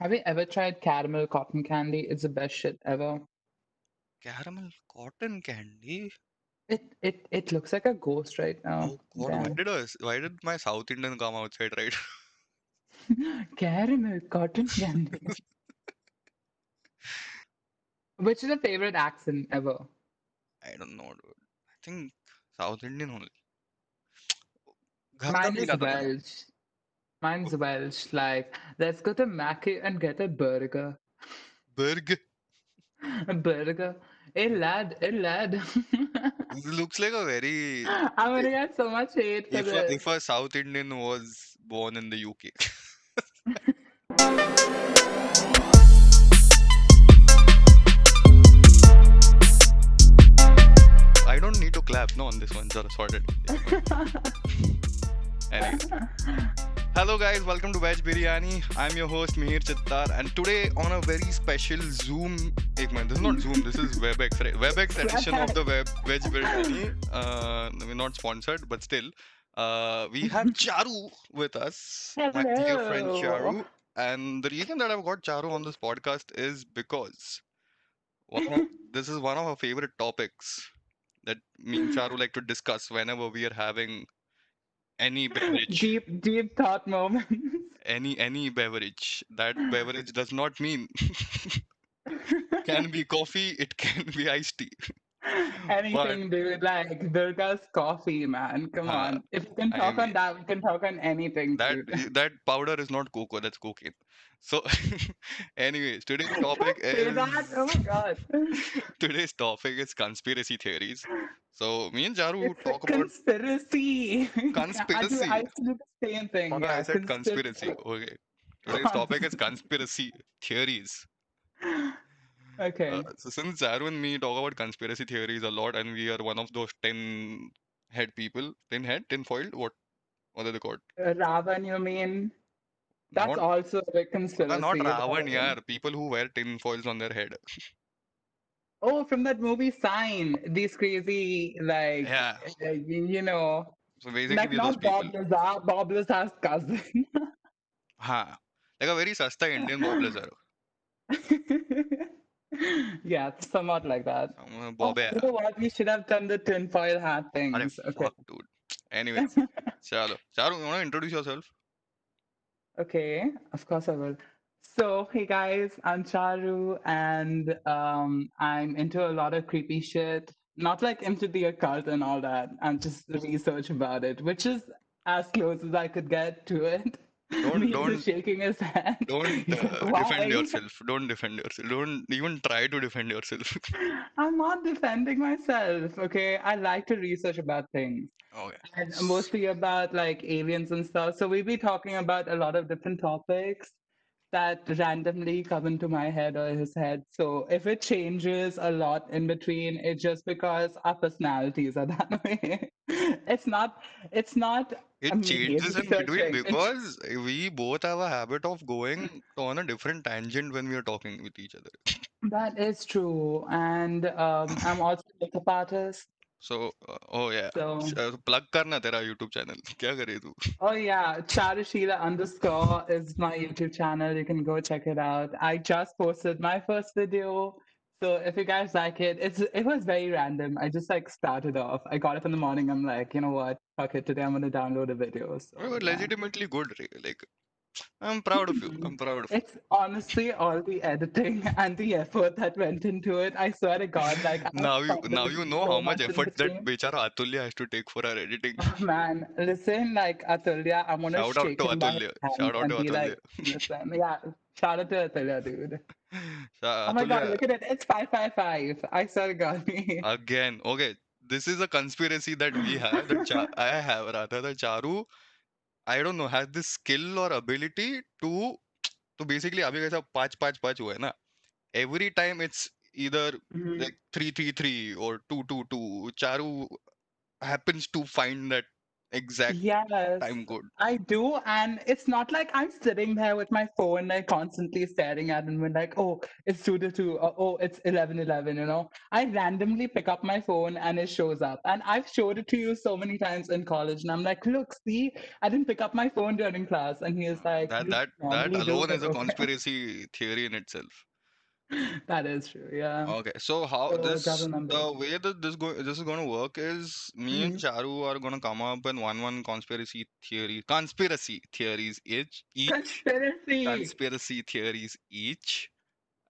Have you ever tried caramel cotton candy? It's the best shit ever. Caramel cotton candy? It looks like a ghost right now. Oh God, Damn. why did my South Indian come outside, right? Caramel cotton candy. Which is your favorite accent ever? I don't know, dude. I think South Indian only. घर का Mine नहीं is खाता मैं. Welsh. Mine's Welsh. Like, let's go to Mackie and get a burger. Berg. A burger. Hey lad. This looks like a very I'm gonna get so much hate for if this. a South Indian was born in the UK. I don't need to clap no on this one. Sorted. It's fine. Anyways. Hello guys, welcome to Veg Biryani. I'm your host Mihir Chittar, and today on a very special Zoom. Ek minute, this is not Zoom. This is WebEx, right? WebEx edition of the Veg Biryani. We're not sponsored, but still, we have Charu with us, my dear friend Hello. Charu. And the reason that I've got Charu on this podcast is because one of, this is one of our favorite topics that me and Charu like to discuss whenever we are having any beverage. Deep thought moments. Any beverage. That beverage does not mean can be coffee, it can be iced tea. But Anything, dude. Like Durga's coffee, man. Come uh, on. If we can I talk on mean that, we can talk on anything, that dude. that powder is not cocoa, that's cocaine. So anyways, today's topic Don't say that. Oh is my god. today's topic is conspiracy theories. So me and Jaru It's a talk about conspiracy. Yeah, I conspiracy. used to do the same thing. Hold on, I Yeah, said conspiracy. conspiracy. Okay. Today's topic is Conspiracy. conspiracy theories. Okay. So since Zaru and me talk about conspiracy theories a lot, and we are one of those 10 head people, 10 head, 10 foiled, what are they called? Ravan, you mean? That's Not, also a big not conspiracy. Ravan, yeah, people who wear tin foils on their head. Oh, from that movie Sign, these crazy, like, Yeah. So basically, like we're those not people. Bob Lazar, Bob Lazar's cousin. Ha. Like a very sasta Indian Bob Lazar. Yeah, somewhat like that. Oh, Bob, yeah. you know what? We should have done the tinfoil hat Arey things. Okay. fuck, dude. Anyways, chalo. Charu, you want to introduce yourself? Okay, of course I will. So, hey guys, I'm Charu, and I'm into a lot of creepy shit. Not like into the occult and all that. I'm just research about it, which is as close as I could get to it. Don't, Means is don't, shaking his head. don't He's like, defend why? yourself. Don't defend yourself. Don't even try to defend yourself. I'm not defending myself. Okay, I like to research about things. Okay. And mostly about like aliens and stuff. So we'll be talking about a lot of different topics that randomly come into my head or his head. So if it changes a lot in between, it's just because our personalities are that way. It's not It me changes in between researching. because we both have a habit of going on a different tangent when we are talking with each other. That is true. And I'm also a makeup artist. So, oh yeah, So plug करना तेरा YouTube channel. क्या करे तू? oh yeah, Charashila underscore is my YouTube channel. You can go check it out. I just posted my first video. So if you guys like it, it was very random. I just like started off. I got up in the morning. I'm like, you know what? Fuck it. Today I'm gonna download a video. You So were yeah. legitimately good. Like, I'm proud of you. I'm proud of you. It's honestly all the editing and the effort that went into it. I swear to God, like I have Now stumbled you know so how much much in effort that between. bechara Atulya has to take for our editing. Oh, man, listen, like Atulya, I'm gonna Shout out shake to him by his Atulya. hand Shout out and to be Atulya. like, listen, yeah, shout out to Atulya, dude. Oh my God, Atulya, look at it. It's 555. I swear to God. again. Okay, this is a conspiracy that we have. I have rather that Charu, I don't know, has this skill or ability to basically अभी कैसा 5-5-5 हुआ है ना, every time it's either Mhm. like 3-3-3 or 2-2-2. Charu happens to find that exact Yes, time code. I do. And it's not like I'm sitting there with my phone, like constantly staring at it and being like, oh, it's 2 to 2, or oh, it's 11:11, you know? I randomly pick up my phone and it shows up. And I've showed it to you so many times in college. And I'm like, look, see, I didn't pick up my phone during class. And he is like, That you that that normally do, alone but is a okay. conspiracy theory in itself. That is true. Yeah. Okay, so how So this double numbers. the way that this is going to work is me and Hmm. Charu are going to come up with one conspiracy theories Conspiracy. conspiracy theories each,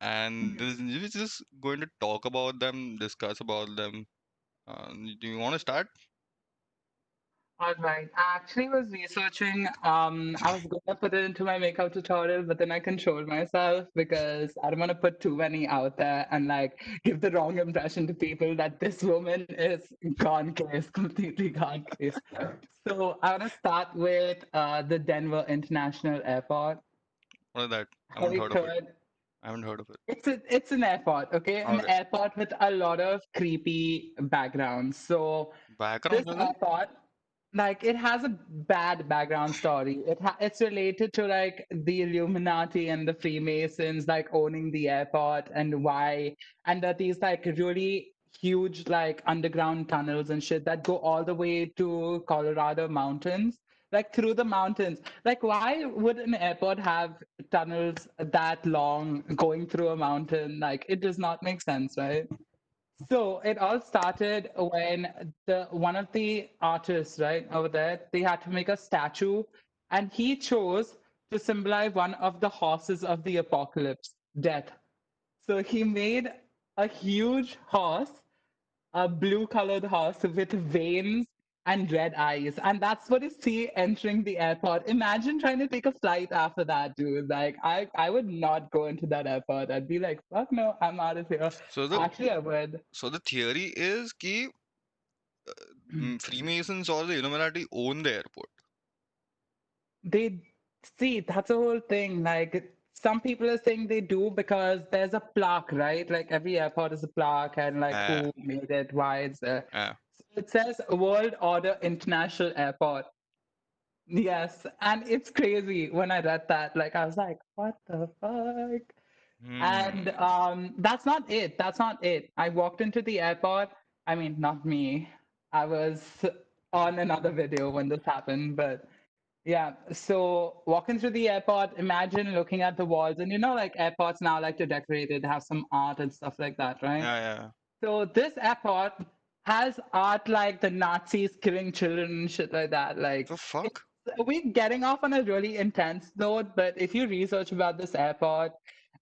and we're just going to talk about them, discuss about them. Do you want to start? All right. I actually was researching. I was gonna put it into my makeup tutorial, but then I controlled myself because I don't want to put too many out there and like give the wrong impression to people that this woman is gone case, completely gone case. So I want to start with the Denver International Airport. What is that? I Have haven't you heard of it. heard? I haven't heard of it. It's an airport, okay? An Okay. airport with a lot of creepy backgrounds. So Background this as in? airport, like it has a bad background story. It's related to like the Illuminati and the Freemasons like owning the airport and why, and that these like really huge like underground tunnels and shit that go all the way to Colorado mountains, like through the mountains. Like why would an airport have tunnels that long going through a mountain? Like it does not make sense, right? So it all started when the one of the artists, right, over there, they had to make a statue, and he chose to symbolize one of the horses of the apocalypse, death. So he made a huge horse, a blue colored horse with veins and red eyes. And that's what you see entering the airport. Imagine trying to take a flight after that, dude. Like I would not go into that airport. I'd be like, fuck no, I'm out of here. So the Actually, I would. so the theory is कि Freemasons or the Illuminati own the airport. They see that's the whole thing. Like some people are saying they do because there's a plaque, right? Like every airport is a plaque and like Uh, who made it, why it's there. uh. So it says World Order International Airport. Yes, and it's crazy when I read that. Like I was like, what the fuck? And Hmm. that's not it. That's not it. I walked into the airport. I mean, not me. I was on another video when this happened, but yeah. So walking through the airport, imagine looking at the walls, and you know, like airports now like to decorate it, have some art and stuff like that, right? Yeah, yeah. So this airport has art like the Nazis killing children and shit like that. Like The it's fuck? we're getting off on a really intense note, but if you research about this airport,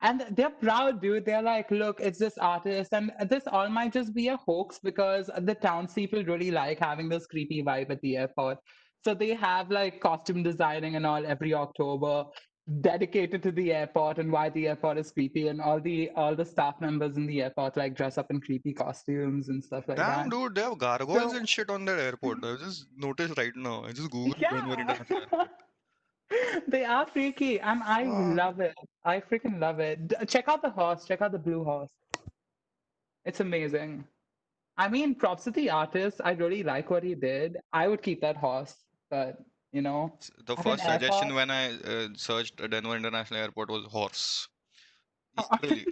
and they're proud, dude. They're like, look, it's this artist, and this all might just be a hoax because the townspeople really like having this creepy vibe at the airport. So they have like costume designing and all every October dedicated to the airport and why the airport is creepy, and all the staff members in the airport like dress up in creepy costumes and stuff like Damn, that. dude, they have gargoyles So and shit on that airport. I just noticed right now. I just googled Denver yeah. International Airport. They are freaky and I Fuck. love it. I freaking love it. Check out the horse, check out the blue horse. It's amazing. I mean, props to the artist. I really like what he did. I would keep that horse, but you know, The at an first airport. suggestion when I searched Denver International Airport was horse. Literally.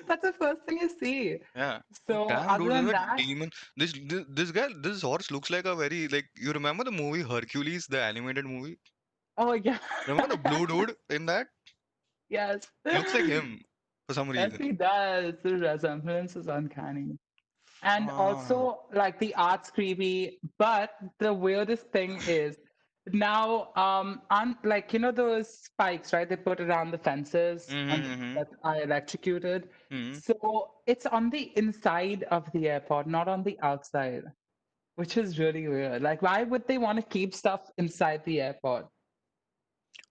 That's the first thing you see. Yeah. So Damn, other dude, there's than a that, demon. This guy, this horse looks like a very like you remember the movie Hercules, the animated movie? oh yeah. Remember the blue dude in that? Yes. Looks like him for some Yes, reason. he does. The resemblance is uncanny. And Ah. also, like the art's creepy, but the weirdest thing is now, like you know those spikes, right? They put around the fences and Mm-hmm. that are electrocuted. Mm-hmm. So it's on the inside of the airport, not on the outside, which is really weird. Like, why would they want to keep stuff inside the airport?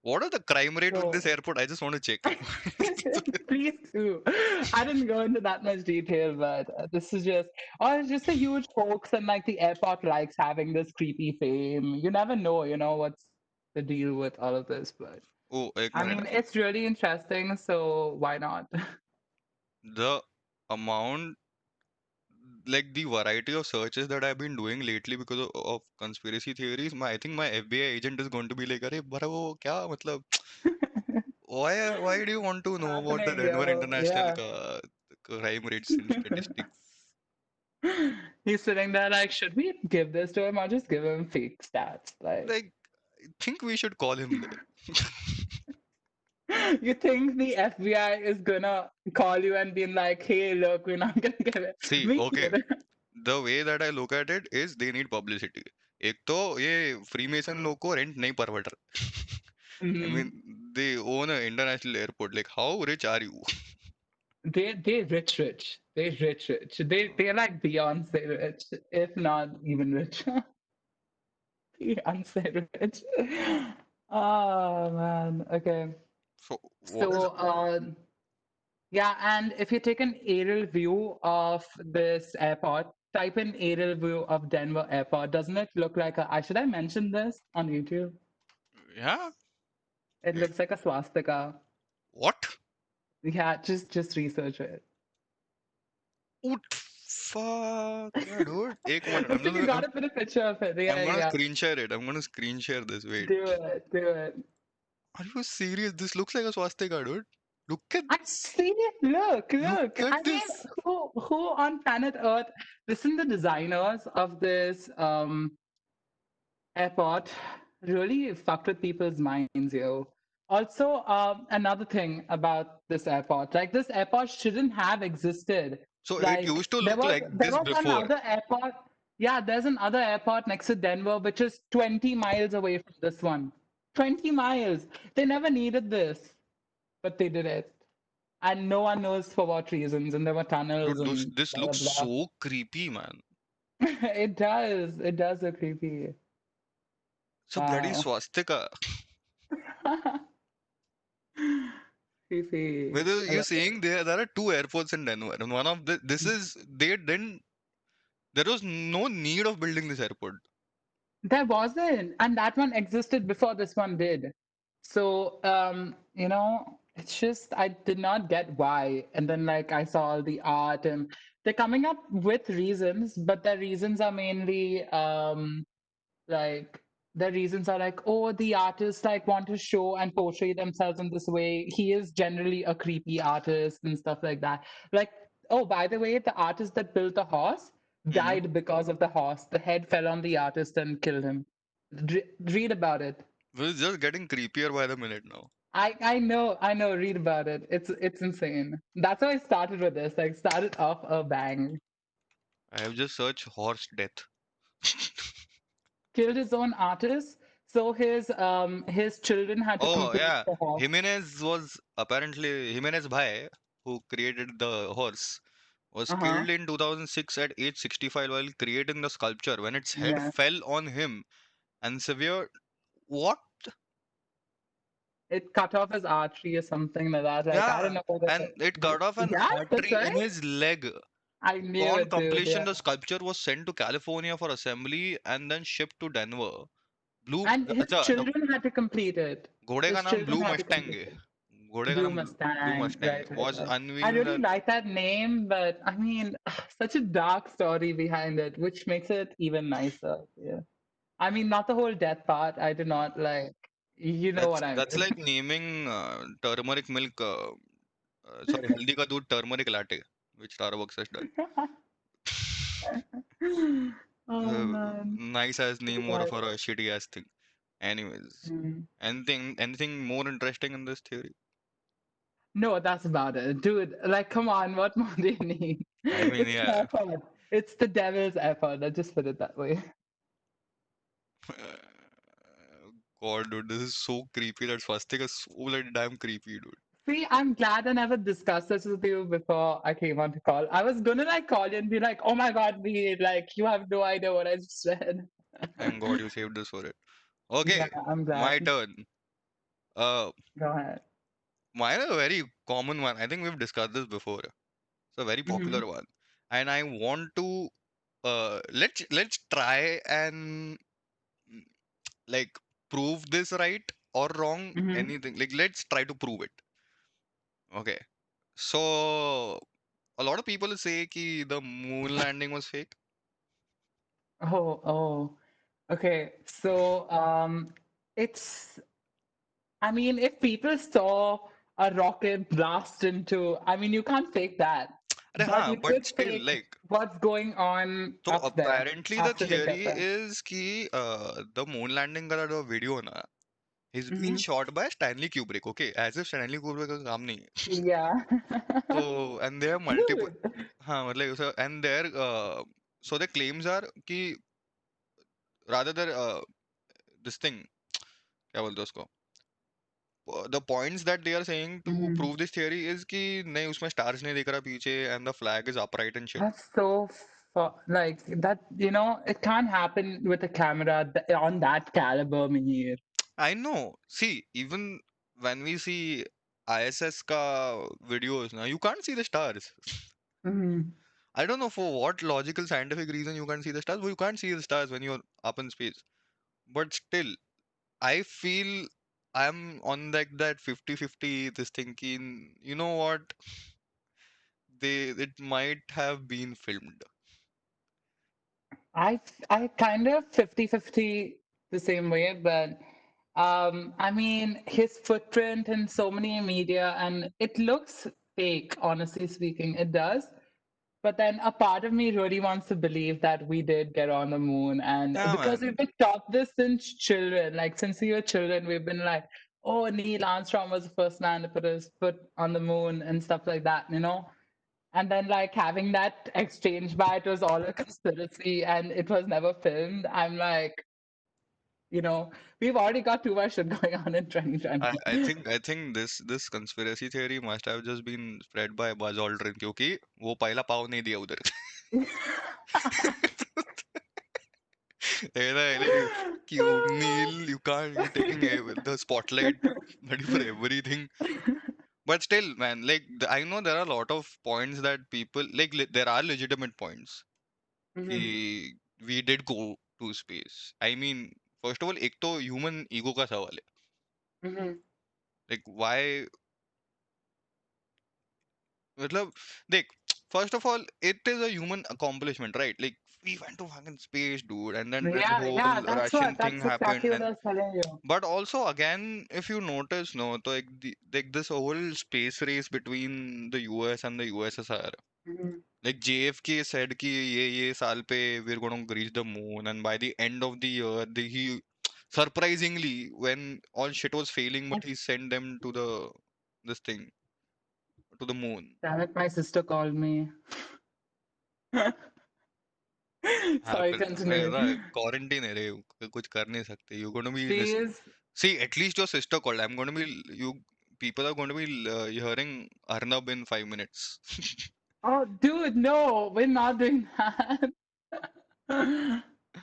What is the crime rate with this So airport? I just want to check. please do. I didn't go into that much detail, but this is just, oh, it's just a huge hoax, and like the airport likes having this creepy fame. You never know, what's the deal with all of this, but Oh, एक I minute. mean, it's really interesting, so why not? The amount, like the variety of searches that I've been doing lately because of conspiracy theories, I think my FBI agent is going to be like, "अरे bro, क्या मतलब? Why do you want to know about the Happening, Denver yo. International Yeah. crime rates and statistics?" He's sitting there like, should we give this to him or just give him fake stats? Like, Like, I think we should call him there. you think the FBI is gonna call you and be like, hey, look, we're not gonna give it. See, We okay, kid. the way that I look at it is they need publicity. एक तो ये Freemason लोग को rent नहीं परवड़ रहा. I Mhm. mean, they own an international airport. Like, how rich are you? They rich. They rich. They're like Beyonce rich, if not even richer. Beyonce rich. Oh man. Okay. So what is So yeah, and if you take an aerial view of this airport, type in aerial view of Denver airport. Doesn't it look like a? Should I mention this on YouTube? yeah? It eh, looks like a swastika. What? Yeah, just research it. What fuck? Yeah, dude. एक minute. But you gotta put a picture of it. I'm Yeah, gonna yeah. screen share it. I'm gonna screen share this. Wait. Do it. Are you serious? This looks like a swastika, dude. Look at I see it. look Look. at I mean, this. who on planet Earth? Listen, the designers of this airport really fucked with people's minds, yo. Also, another thing about this airport, like this airport shouldn't have existed. So it Like used to there look was like there this was before. another airport. Yeah, there's another airport next to Denver, which is 20 miles away from this one. 20 miles. They never needed this, but they did it. And no one knows for what reasons. And there were tunnels Dude, and this blah looks blah so creepy, man. blah. It does. It does look creepy. So bloody Wow. swastika. Creepy. Whether I you're love it. saying there are two airports in Denver, and one of the this is they didn't there was no need of building this airport. There wasn't, and that one existed before this one did. So, it's just I did not get why. And then like I saw all the art and they're coming up with reasons, but their reasons are mainly like the reasons are like, oh, the artists like want to show and portray themselves in this way. He is generally a creepy artist and stuff like that. Like, oh, by the way, the artist that built the horse Hmm. died because of the horse. The head fell on the artist and killed him. Read about it. It's just getting creepier by the minute now. I know. Read about it. It's insane. That's why I started with this. Like, started off a bang. I have just searched horse death. Killed his own artist, so his children had to Oh complete yeah, the horse. Jimenez was apparently Jimenez Bhai, who created the horse, was Uh-huh. killed in 2006 at age 65 while creating the sculpture when its head Yeah. fell on him and severe. What? It cut off his artery or something like that. Like I don't Yeah, know whether and it cut off an yeah, that's artery in right. his leg. I knew On it, dude. completion, Yeah. the sculpture was sent to California for assembly and then shipped to Denver. Blue, And his अच्छा, the children had to complete it. घोड़े का His नाम children Blue had to Mustang complete है. it. घोड़े का Blue नाम Blue Mustang. Mustang Right. was I unveiled really at like that name, but I mean, such a dark story behind it, which makes it even nicer. Yeah. I mean, not the whole death part. I do not like. You know what I that's mean. like naming turmeric milk sorry haldi ka doodh turmeric latte which Starbucks has done. Oh man. Nice ass name or Right. for a shitty ass thing. Anyways, Mm. anything more interesting in this theory? No, that's about it. Dude, like, come on, what more do you need? I mean, It's yeah. effort. It's the devil's effort. Let's just put it that way. God, dude, this is so creepy. That swastika is so like damn creepy, dude. See, I'm glad I never discussed this with you before I came on to call. I was gonna like call you and be like, oh my god, we like you have no idea what I just said. Thank God you saved us for it. Yeah, Okay, I'm glad. my turn. Uh, Go ahead. mine is a very common one. I think we've discussed this before. It's a very Mm-hmm. popular one, and I want to let's try and mm, like prove this right or wrong. Mm-hmm. Anything like let's try to prove it. Okay, so a lot of people say कि the moon landing was fake. Oh, oh. Okay. So, it's, I mean, if people saw a rocket blast into, I mean, you can't fake that, अरे but हाँ, you but could still fake like, what's going on so up there apparently the after they theory get there. is कि the moon landing का जो video ना is being Hmm. shot by Stanley Kubrick. Okay, as if Stanley Kubrick का काम नहीं है. Yeah. So and there are multiple, Dude. हाँ मतलब so and there so the claims are कि rather than this thing क्या बोलते हैं उसको, the points that they are saying to Mhm. prove this theory is कि नहीं उसमें stars नहीं दिख रहा पीछे and the flag is upright and shit. That's so like that, it can't happen with a camera on that caliber, Mihir. I know. See, even when we see ISS ka videos, now you can't see the stars. Mhm. I don't know for what logical scientific reason you can't see the stars, but you can't see the stars when you're up in space. But still, I feel I'm on like that 50-50 this thinking, you know what? It might have been filmed. I kind of 50-50 the same way, but I mean his footprint in so many media and it looks fake, honestly speaking. It does. But then a part of me really wants to believe that we did get on the moon. And Yeah, because we've man. been taught this since children, like since we were children, we've been like, oh, Neil Armstrong was the first man to put his foot on the moon and stuff like that, you know? And then like having that exchange by it was all a conspiracy and it was never filmed. I'm like, we've already got too much shit going on in I, 2020. I think I think this conspiracy theory must have just been spread by Buzz Aldrin क्योंकि वो पहला पाव नहीं दिया उधर. Like, you Neil, you can't, you're taking the spotlight buddy, for everything. But still, man, like I know there are a lot of points that people like. There are legitimate points. Mhm, कि we did go to space. I mean, first of all, एक तो human ego का सवाल है. mhm. Like why मतलब देख, first of all it is a human accomplishment, right? Like we went to fucking space, dude, and then that Yeah, whole yeah, Russian thing that's exactly happened. what And I was telling you. but also again, if you notice, no, तो like this whole space race between the US and the USSR. Mhm. Like JFK said कि ये साल पे we're going to reach the moon, and by the end of the year, he surprisingly, when all shit was failing, but he sent them to the this thing to the moon. Damn it, my sister called me. Sorry, Happen. continue. Quarantine है रे, कुछ कर नहीं सकते. You're going to be She listen. is. See, at least your sister called. I'm going to be you. People are going to be hearing Arnab in 5 minutes. Oh, dude, no, we're not doing that.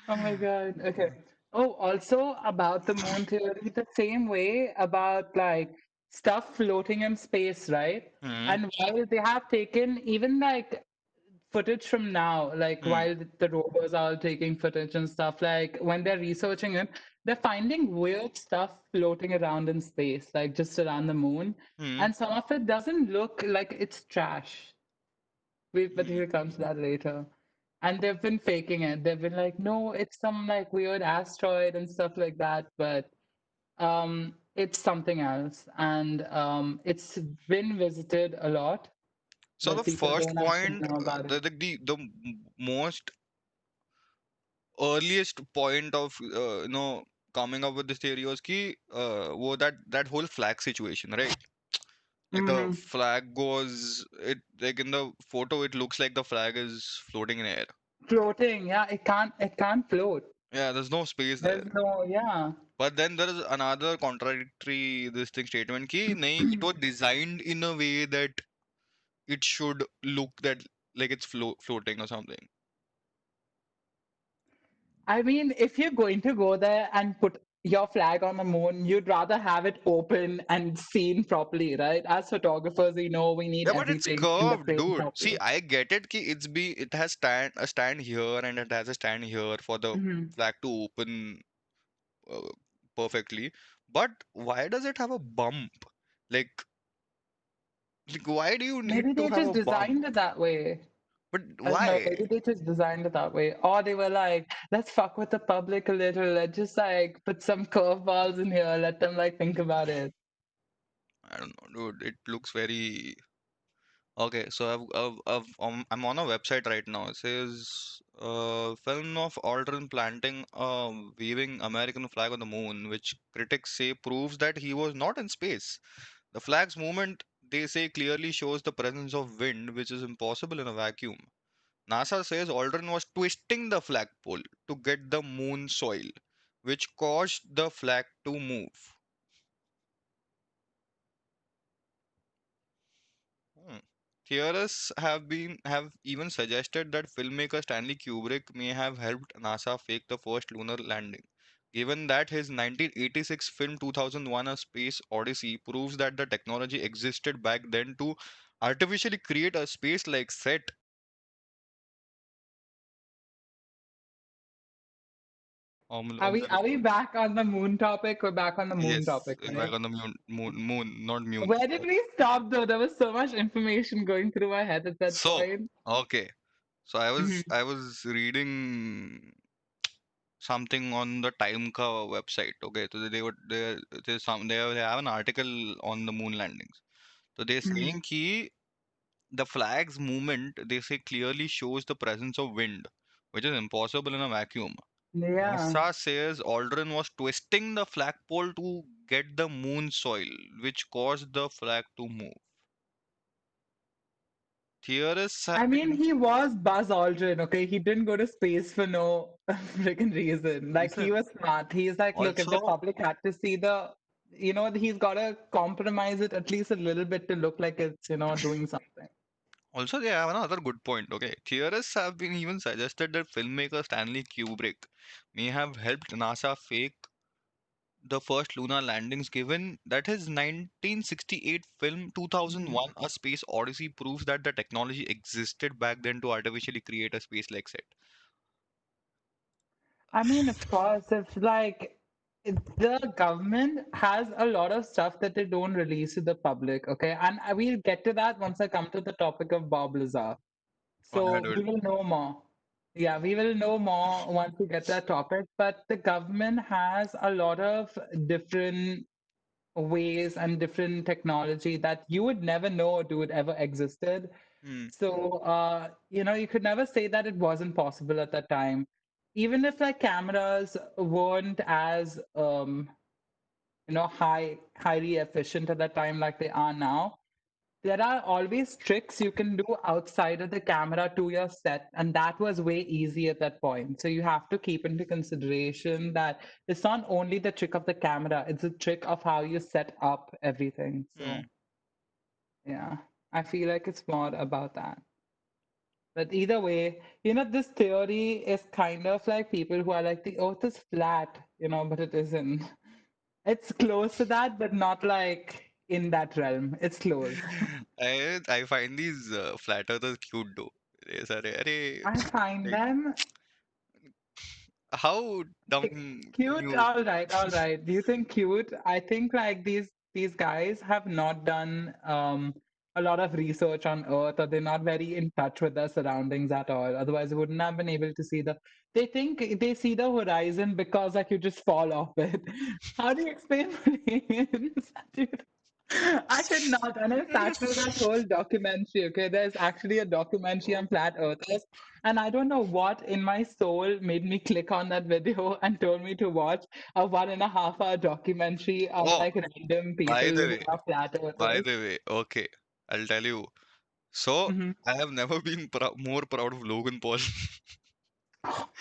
Oh my God. Okay. Oh, also about the moon theory, the same way about like stuff floating in space, right? Hmm. And while they have taken even like footage from now, like Hmm. while the rovers are taking footage and stuff, like when they're researching it, they're finding weird stuff floating around in space, like just around the moon. Hmm. And some of it doesn't look like it's trash. But Hmm. we'll come to that later. And they've been faking it. They've been like, no, it's some like weird asteroid and stuff like that, but it's something else. And it's been visited a lot, So the but people first don't actually point, know about it. most earliest point of coming up with this theory was कि वो that whole flag situation, right? Like the Hmm. flag goes, it like in the photo, it looks like the flag is floating in air. Floating, yeah, it can't float. Yeah, there's no space there. There's no, yeah. But then there is another contradictory this thing statement कि नहीं, it was designed in a way that it should look that like it's floating or something. I mean, if you're going to go there and put your flag on the moon, you'd rather have it open and seen properly, right? As photographers, we know we need Yeah, but it's everything in the curved, frame dude. See, properly. I get it. It has a stand here and it has a stand here for the Hmm. flag to open uh, perfectly. But why does it have a bump? Like Like, why do you need Maybe to they have just a bump? designed it that way. But I don't know. why? Maybe they just designed it that way. Or they were like, let's fuck with the public a little. Let's just like put some curveballs in here. Let them like think about it. I don't know, dude. It looks very okay. So I'm on a website right now. It says film of Aldrin planting a waving American flag on the moon, which critics say proves that he was not in space. The flag's movement, they say, clearly shows the presence of wind, which is impossible in a vacuum. NASA says Aldrin was twisting the flagpole to get the moon soil, which caused the flag to move. Hmm. Theorists have even suggested that filmmaker Stanley Kubrick may have helped NASA fake the first lunar landing, given that his 1986 film 2001: A Space Odyssey proves that the technology existed back then to artificially create a space-like set. Are we back on the moon topic? We're back on the moon Yes, topic, back right? on the moon, not moon. Where did we stop though? There was so much information going through my head at that So, point. okay. So I was Hmm. I was reading something on the Time Ka website. Okay, so they have an article on the moon landings. So they're Hmm. saying ki the flag's movement they say clearly shows the presence of wind, which is impossible in a vacuum. Yeah. NASA says Aldrin was twisting the flagpole to get the moon soil, which caused the flag to move. Theorists have I mean, been he was Buzz Aldrin, okay? He didn't go to space for no freaking reason. Like, he listen. was smart. He's like, look, if the Also, public had to see he's got to compromise it at least a little bit to look like it's, doing something. Also, they have another good point. Okay, theorists have been even suggested that filmmaker Stanley Kubrick may have helped NASA fake the first lunar landings, given that his 1968 film Mhm. 2001: A Space Odyssey proves that the technology existed back then to artificially create a space-like set. I mean, of course, if like the government has a lot of stuff that they don't release to the public, okay? And we'll get to that once I come to the topic of Bob Lazar. Oh, yeah, So dude. we will know more. Yeah, we will know more once we get to that topic. But the government has a lot of different ways and different technology that you would never know, dude, ever existed. Hmm. So, you could never say that it wasn't possible at that time. Even if like cameras weren't as, highly efficient at that time like they are now, there are always tricks you can do outside of the camera to your set, and that was way easy at that point. So you have to keep into consideration that it's not only the trick of the camera, it's a trick of how you set up everything. Hmm. So yeah, I feel like it's more about that. But either way, this theory is kind of like people who are like the earth is flat, but it isn't. It's close to that, but not like in that realm. It's close. I find these flat earthers cute though. They say, "Arey, I find like, them how dumb okay, can cute. you?" All right, all right. Do you think cute? I think like these guys have not done a lot of research on Earth, or they're not very in touch with their surroundings at all. Otherwise, they wouldn't have been able to see the. They think they see the horizon because like you just fall off it. How do you explain planes? Dude, I could not. And I sat through that whole documentary. Okay, there's actually a documentary on flat earthers, and I don't know what in my soul made me click on that video and told me to watch a 1.5 hour documentary of Oh, like random by people the who way, are flat by earthers. the way, okay, I'll tell you. So, Hmm. I have never been more proud of Logan Paul.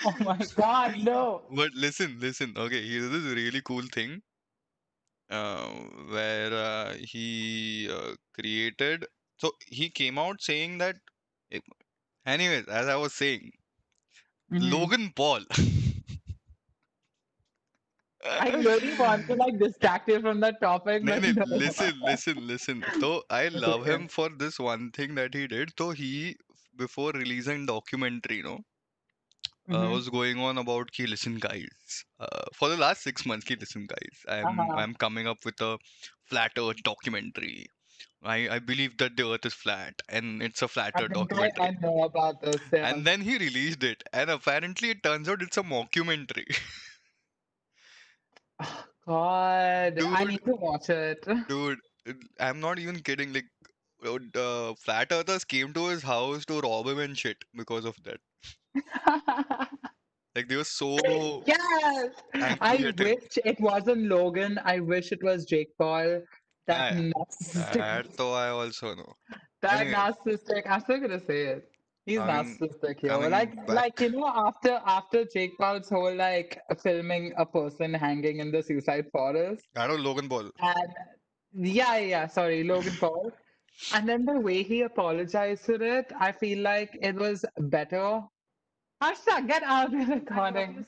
Oh my God, no! But listen, okay, here's this really cool thing uh, where he created. So, he came out saying that, eh, anyways, as I was saying, Hmm. Logan Paul. I really want to like distract you from that topic, No, but no, no. listen. So I Okay, love okay. him for this one thing that he did. So he, before releasing documentary, Hmm. was going on about ki listen guys. For the last 6 months, ki listen guys. I'm Uh-huh. I'm coming up with a flat Earth documentary. I believe that the Earth is flat, and it's a flat I Earth think documentary. I know about this. Yeah. And then he released it, and apparently it turns out it's a mockumentary. Oh, God, I Dude, need to watch it. dude, I'm not even kidding. Like, flat earthers came to his house to rob him and shit because of that. Like, they were so Yes, angry I at him. wish it wasn't Logan. I wish it was Jake Paul. That Yeah, narcissistic, that though I also know. that Anyways, narcissistic. I'm still gonna say it. He's coming narcissistic, yo. coming back. After Jake Paul's whole like filming a person hanging in the suicide forest, I know Logan Paul. and yeah, sorry, Logan Paul. And then the way he apologized for it, I feel like it was better. Harsha, get out of the recording.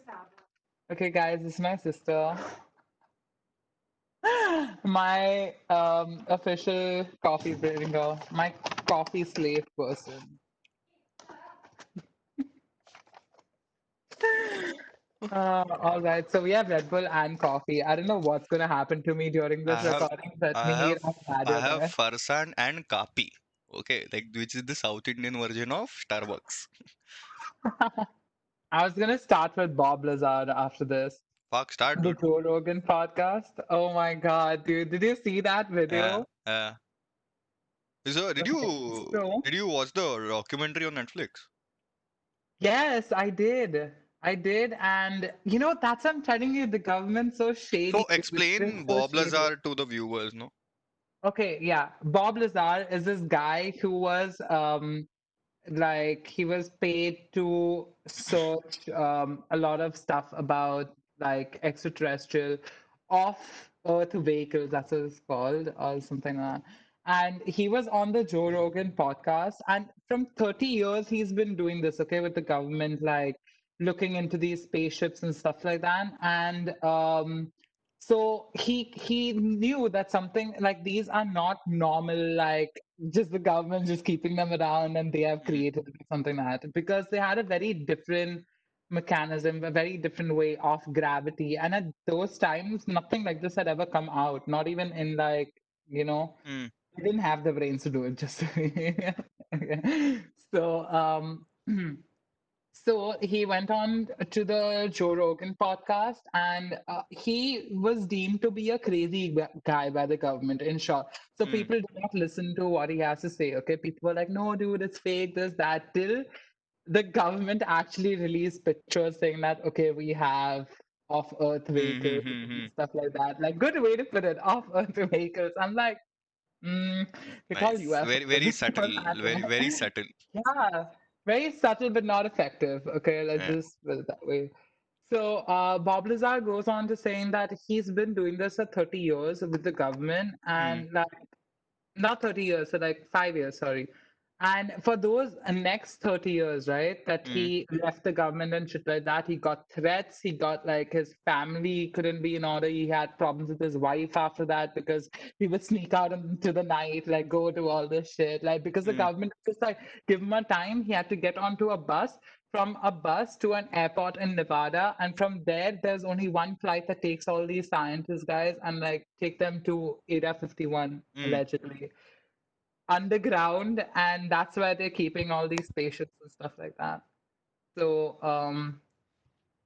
Okay, guys, this is my sister. My official coffee bringer, my coffee slave person. All right, so we have Red Bull and coffee. I don't know what's gonna happen to me during I this have recording, but I Mihir, have I'm glad I you're have there. Farsan and Kapi. Okay, like which is the South Indian version of Starbucks. I was gonna start with Bob Lazar after this. Fuck, start, The dude. Joe Rogan podcast. Oh my God, dude. Did you see that Yeah. video? So Okay. So, did you watch the documentary on Netflix? yes, I did. I did. And that's what I'm telling you, the government's so So shady. Dude. It is explain so Bob shady. Lazar to the viewers, no? Okay, yeah. Bob Lazar is this guy who was like he was paid to search a lot of stuff about like extraterrestrial off earth vehicles, that's what it's called, or something like that. And he was on the Joe Rogan podcast, and from 30 years he's been doing this, okay, with the government, like looking into these spaceships and stuff like that. And so he knew that something like these are not normal, like just the government just keeping them around and they have Mm, created something like that, because they had a very different mechanism, a very different way of gravity. And at those times, nothing like this had ever come out, not even in like, you know, mm, they didn't have the brains to do it. Just okay. So so he went on to the Joe Rogan podcast, and he was deemed to be a crazy guy by the government, in short. So mm, people do not listen to what he has to say. Okay, people were like, "No, dude, it's fake. This, that." Till the government actually released pictures saying that, okay, we have off-Earth mm, vehicles and mm. stuff like that. Like, good way to put it, off-Earth vehicles. I'm like, they call Nice. UFOs. Very subtle. What's Very happening? very subtle. Yeah, very subtle but not effective. Okay, let's Yeah. just put it that way. So Bob Lazar goes on to saying that he's been doing this for 30 years with the government, Mm, and like not 30 years, so like 5 years, sorry. And for those next 30 years, right, that mm, he left the government and shit like that, he got threats. He got like his family couldn't be in order. He had problems with his wife after that because he would sneak out into the night, like go to all this shit. Like, because the mm, government was just like, give him a time. He had to get onto a bus, from a bus to an airport in Nevada, and from there, there's only one flight that takes all these scientists, guys, and like take them to Area 51, mm. allegedly, underground, and that's where they're keeping all these spaceships and stuff like that. So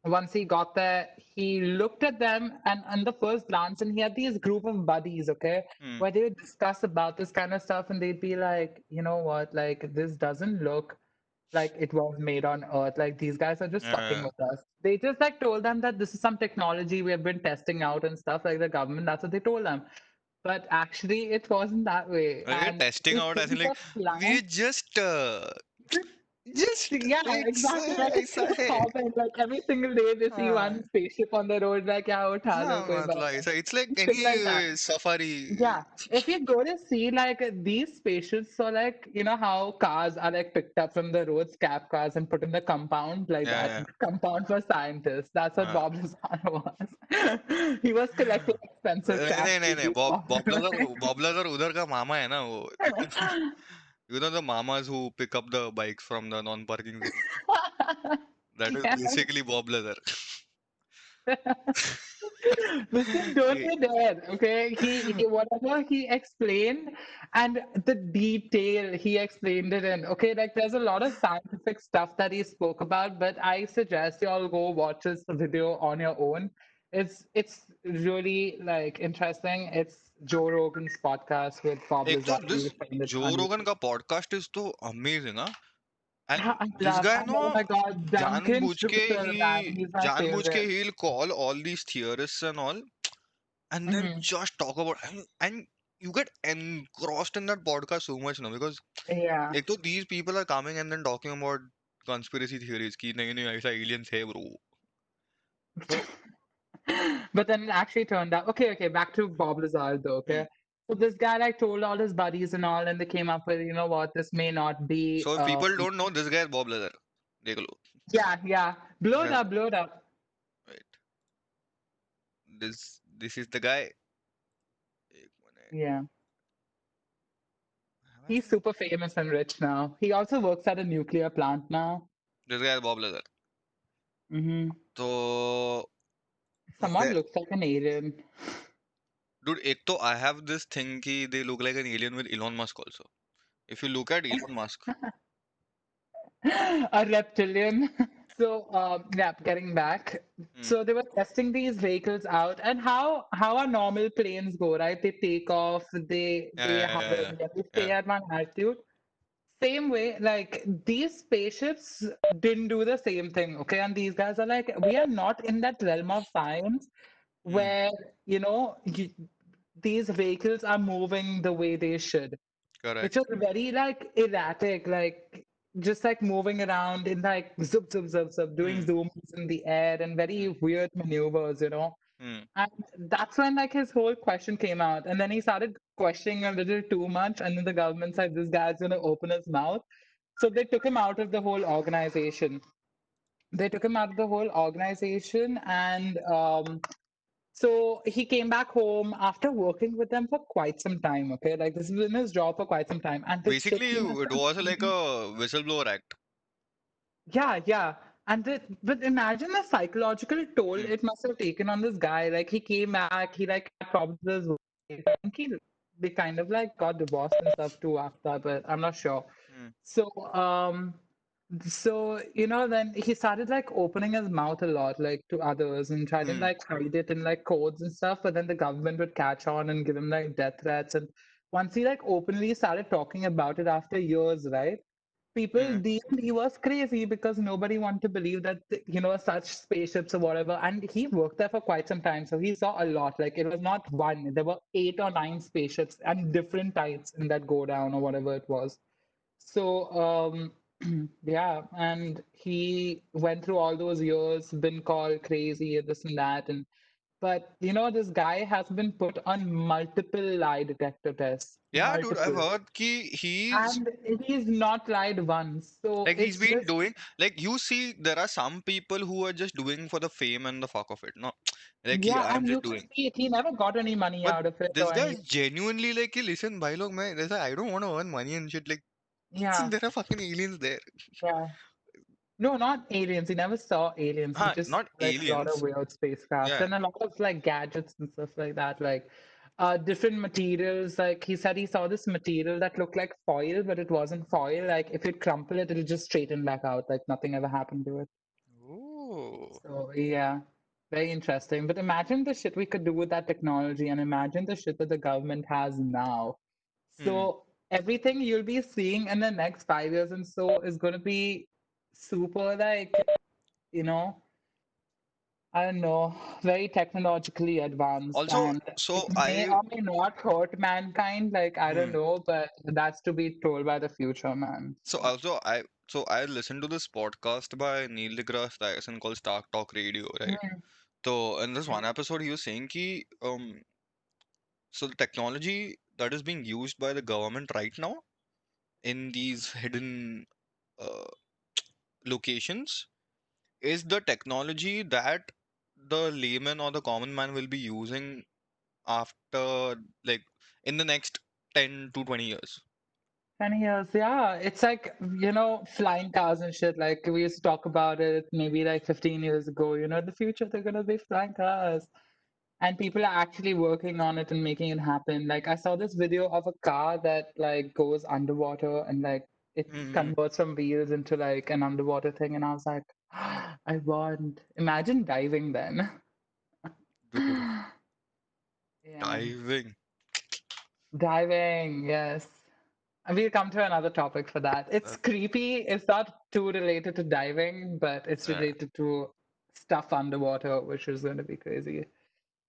once he got there, he looked at them, and on the first glance, and he had these group of buddies, okay, Mm. where they would discuss about this kind of stuff, and they'd be like, you know what, like this doesn't look like it was made on Earth. Like these guys are just fucking Uh, with us. They just like told them that this is some technology we have been testing out and stuff, like the government. That's what they told them. But actually, it wasn't that way. we're And testing these out as in things like are flying. we Just, just yeah, it's exactly. Like it's ऐसा so है. common. Like every single day they see हाँ, one spaceship on the road. Like, yeah, उठा लो, हाँ, कोई बात मतलब नहीं. it's like Shit like that. any safari. Yeah, if you go to see like these spaceships, so like how cars are like picked up from the roads, cab cars, and put in the compound like Yeah, that. yeah. Compound for scientists. That's what हाँ. Bob Lazar was. He was collecting expensive cash नहीं नहीं to नहीं be Bob Lazar उधर का मामा है ना वो. You know the mamas who pick up the bikes from the non-parking zone. That is Yeah. basically Bob Lazar. Listen, don't Yeah. you dare. Okay, he whatever he explained and the detail he explained it in. Okay, like there's a lot of scientific stuff that he spoke about, but I suggest you all go watch this video on your own. It's really like interesting. It's Joe Rogan's podcast with Bob एक तो Lazar. this You find it Joe on Rogan YouTube. का podcast is तो amazing, huh? And Yeah, I this love. guy, And no, oh my God, Duncan जानबूझ के Trussell, man, he's my जानबूझ के favorite. he'll call all these theorists and all, and then Mhm. just talk about and you get engrossed in that podcast so much now because Yeah. एक तो these people are coming and then talking about conspiracy theories कि नहीं नहीं ऐसा aliens है bro. So But then it actually turned out okay, back to Bob Lazar though, hmm. okay. So this guy like told all his buddies and all, and they came up with, you know what, this may not be So if people don't know, this guy is Bob Lazar. देख लो. yeah. Blow it Yes, up, blow it up. right. This is the guy. एक minute. Yeah. Have I He's seen super famous and rich now. He also works at a nuclear plant now. this guy is Bob Lazar. Hmm. तो Someone where, looks like an alien. dude, एक तो I have this thing कि they look like an alien with Elon Musk also. If you look at Elon Musk, A reptilian. So, yeah, getting back. hmm, So they were testing these vehicles out, and how our normal planes go, right? They take off, they yeah, hover, yeah, yeah, then they yeah, stay at one altitude. Same way, like these spaceships didn't do the same thing, okay? And these guys are like, we are not in that realm of science hmm, where you know these vehicles are moving the way they should, which correct. was very like erratic, like just like moving around in like zup zup zup zup, doing Hmm, zooms in the air and very hmm, weird maneuvers, you know. hmm, And that's when like his whole question came out, and then he started questioning a little too much, and then the government said this guy's gonna open his mouth, so they took him out of the whole organization. They took him out of the whole organization, and so he came back home after working with them for quite some time. Okay, like this has been his job for quite some time, and the shit basically he must it have was like seen. a whistleblower act. Yeah. But imagine the psychological toll Hmm, it must have taken on this guy. Like he came back, he like had problems with his wife. I think they kind of like got divorced and stuff too after, but I'm not sure. hmm, So so you know, then he started like opening his mouth a lot, like to others, and try to hmm, like hide it in like codes and stuff. But then the government would catch on and give him like death threats. And once he like openly started talking about it after years, right? People hmm, deemed he was crazy because nobody wanted to believe that you know such spaceships or whatever. And he worked there for quite some time, so he saw a lot. Like it was not one; there were 8 or 9 spaceships and different types in that go down or whatever it was. So yeah, and he went through all those years, been called crazy and this and that, and but you know this guy has been put on multiple lie detector tests, yeah, dude, I've multiple, heard कि he's and he's not lied once. So like he's it's been just doing like you see there are some people who are just doing for the fame and the fuck of it. No, like he, yeah, I'm and you just can doing. see it. He never got any money But out of it this or guy any. is genuinely like, "Ki, listen, bhai log, main, I don't want to earn money and shit. Like, listen, Yeah, there are fucking aliens there. yeah. No, not aliens. He never saw aliens. He just Not saw, like a lot of aliens. weird spacecraft Yeah. and a lot of like gadgets and stuff like that. Like different materials. Like he said he saw this material that looked like foil, but it wasn't foil. Like if you crumple it, it'll just straighten back out. Like nothing ever happened to it. Oh. So yeah, very interesting. But imagine the shit we could do with that technology, and imagine the shit that the government has now. Hmm. So everything you'll be seeing in the next 5 years and so is going to be super like, you know, I don't know, very technologically advanced, Also, and it so may or may not hurt mankind. Like I don't hmm. know, but that's to be told by the future, man. So So. I listened to this podcast by Neil deGrasse Tyson called Stark Talk Radio, right? Mm, So in this one episode, he was saying ki so the technology that is being used by the government right now in these hidden uh, locations is the technology that the layman or the common man will be using after like in the next 10 to 20 years. 10 years, yeah. It's like, you know, flying cars and shit. Like we used to talk about it maybe like 15 years ago. You know, in the future they're gonna be flying cars. and people are actually working on it and making it happen. Like I saw this video of a car that like goes underwater and like it Hmm. converts from wheels into like an underwater thing, and I was like, I want. Imagine diving then. Dude, Yeah, diving. diving. Yes. And we'll come to another topic for that. It's That, creepy. It's not too related to diving, but it's uh, related to stuff underwater, which is going to be crazy.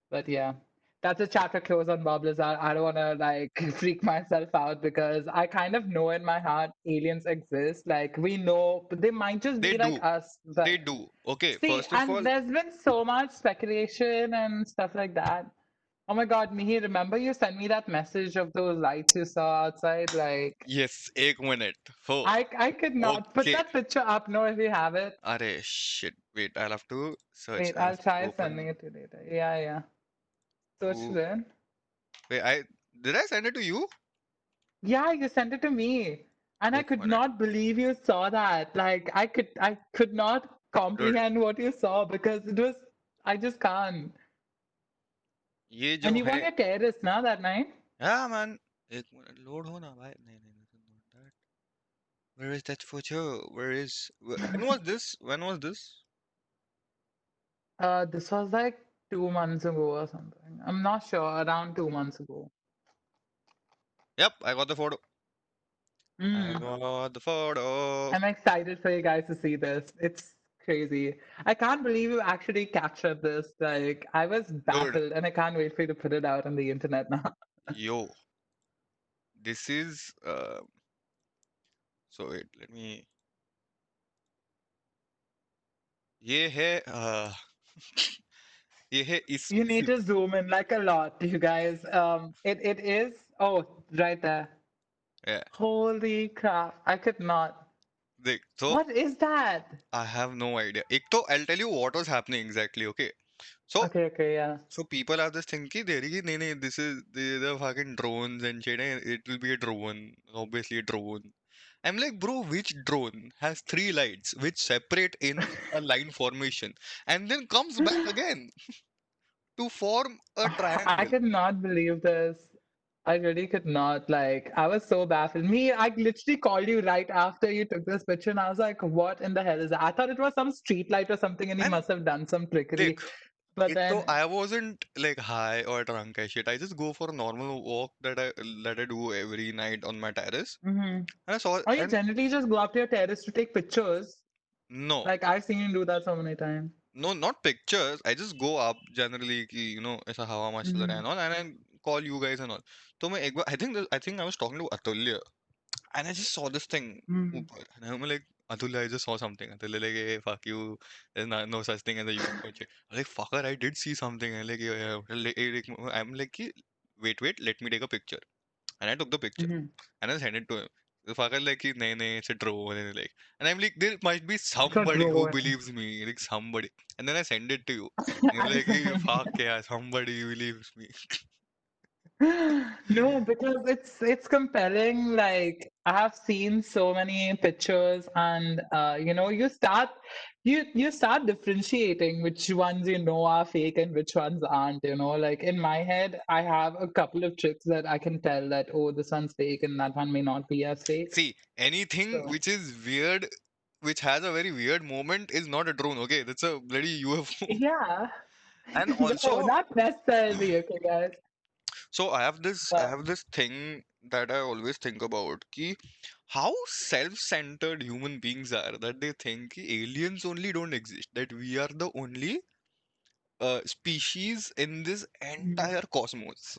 But yeah, that's a chapter close on Bob Lazar. I don't want to like freak myself out because I kind of know in my heart aliens exist. Like we know, but they might just they be like do. us. But They do. Okay, see, first of and all, there's been so much speculation and stuff like that. Oh my God, Mihir, remember you sent me that message of those lights you saw outside? Like, yes, एक minute. Oh, I could not put okay. that picture up. No, if you have it. Arey, shit. Wait, I'll have to search. Wait, I'll I'll have to try sending open it to you later. Yeah, yeah. Search it to. in. Wait, did I send it to you? Yeah, you sent it to me. And I एक could minute. not believe you saw that. Like I could not Dude, comprehend what you saw because it was I just can't. ये जो And you were है. on your terrace now that night? Yeah, man. एक minute. Load हो ना भाई. नहीं, नहीं, this is not that. Where is that photo? Where is? When was this? When was this? This was like 2 months ago or something. I'm not sure, around 2 months ago. Yep, I got the photo. I Mm. got the photo. I'm excited for you guys to see this. It's crazy. I can't believe you actually captured this. Like, I was Dude, baffled, and I can't wait for you to put it out on the internet now. yo, this is so wait, let me. ये है ये है इस You need to zoom in like a lot, you guys. It is. Oh, right there. yeah, Holy crap! I could not. देख so What is that? I have no idea. एक तो I'll tell you what was happening exactly. Okay, so Okay, okay, yeah. so people have this thing कि there is नहीं नहीं this is the fucking drones and shit. It will be a drone, obviously a drone. I'm like, bro, which drone has three lights which separate in a line formation and then comes back again to form a I triangle? could not believe this. I really could not. Like, I was so baffled. Me, I literally called you right after you took this picture, and I was like, what in the hell is that? I thought it was some street light or something, and he And must have done some trickery. देख, But एक तो then, I wasn't like high or drunk as shit. I just go for a normal walk that I do every night on my terrace. hmm And I saw or you and generally just go up to your terrace to take pictures. no, Like, I've seen you do that so many times. no, not pictures. I just go up generally कि ऐसा हवा much रहा है Hmm and all, and I call you guys and all. तो मैं एक बार I think I was talking to Atulya and I just saw this thing hmm ऊपर and I'm like Atulya, I just saw something. Atulya like, hey, fuck you. There's no such thing as a UFO and shit. I'm like, fucker, I did see something. I'm like, yeah, yeah. I'm like, wait, let me take a picture. And I took the picture hmm and I sent it to him. The fucker like, nay, nay, it's a drone. And I'm like, there might be It's a somebody who drone. believes me, like somebody. And then I send it to you. And you're like, hey, fuck yeah, somebody believes me. No, because it's compelling. Like I have seen so many pictures, and you start differentiating which ones are fake and which ones aren't. Like in my head, I have a couple of tricks that I can tell that oh, this one's fake and that one may not be as fake. See, anything So which is weird, which has a very weird moment, is not a drone. Okay, that's a bloody UFO. yeah, And no, also, not necessarily. Okay, guys, so I but have this thing that I always think about. Ki how self-centered human beings are that they think ki aliens only don't exist, that we are the only species in this mm, entire cosmos.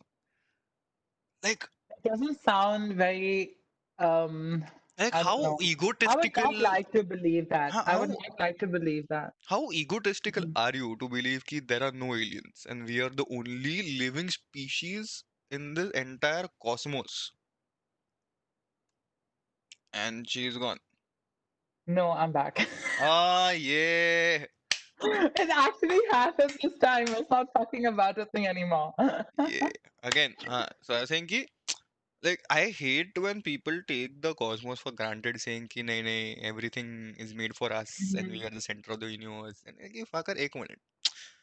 Like, it doesn't sound very um like I don't how know. I would egotistical, not like to believe that. how, I would how not like to believe that. how egotistical Mhm. are you to believe that there are no aliens and we are the only living species in this entire cosmos? And she's gone. No, I'm back. Ah, yeah, It actually happened this time. It's not fucking about a thing anymore. yeah. Again, so I was saying ki, like I hate when people take the cosmos for granted, saying ki nahi nahi, everything is made for us and we Mhm. are the center of the universe. And like, fucker, ek minute.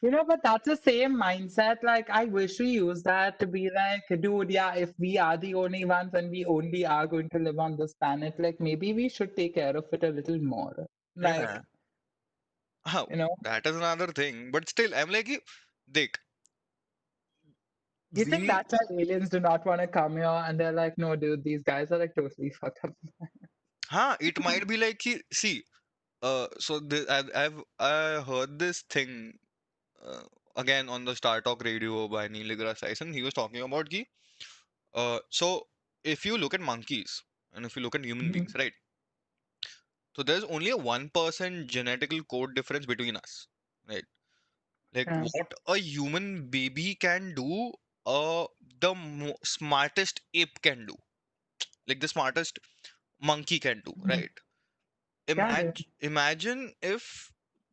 But that's the same mindset. Like, I wish we use that to be like, dude, yeah, if we are the only ones and we only are going to live on this planet, like, maybe we should take care of it a little more. Yeah. Like, Huh, you know, that is another thing. But still, I'm like, Dick, you think we, that's why aliens do not want to come here and they're like, no, dude, these guys are like totally fucked up. it might be like, see, so I heard this thing uh, again on the Star Talk radio by Neil deGrasse Tyson. He was talking about so if you look at monkeys and if you look at human beings, Mhm. right? So there's only a 1% genetical code difference between us, right? Like Yeah. what a human baby can do, the smartest ape can do, like the smartest monkey can do, Mhm. right? Yeah, dude. Imagine if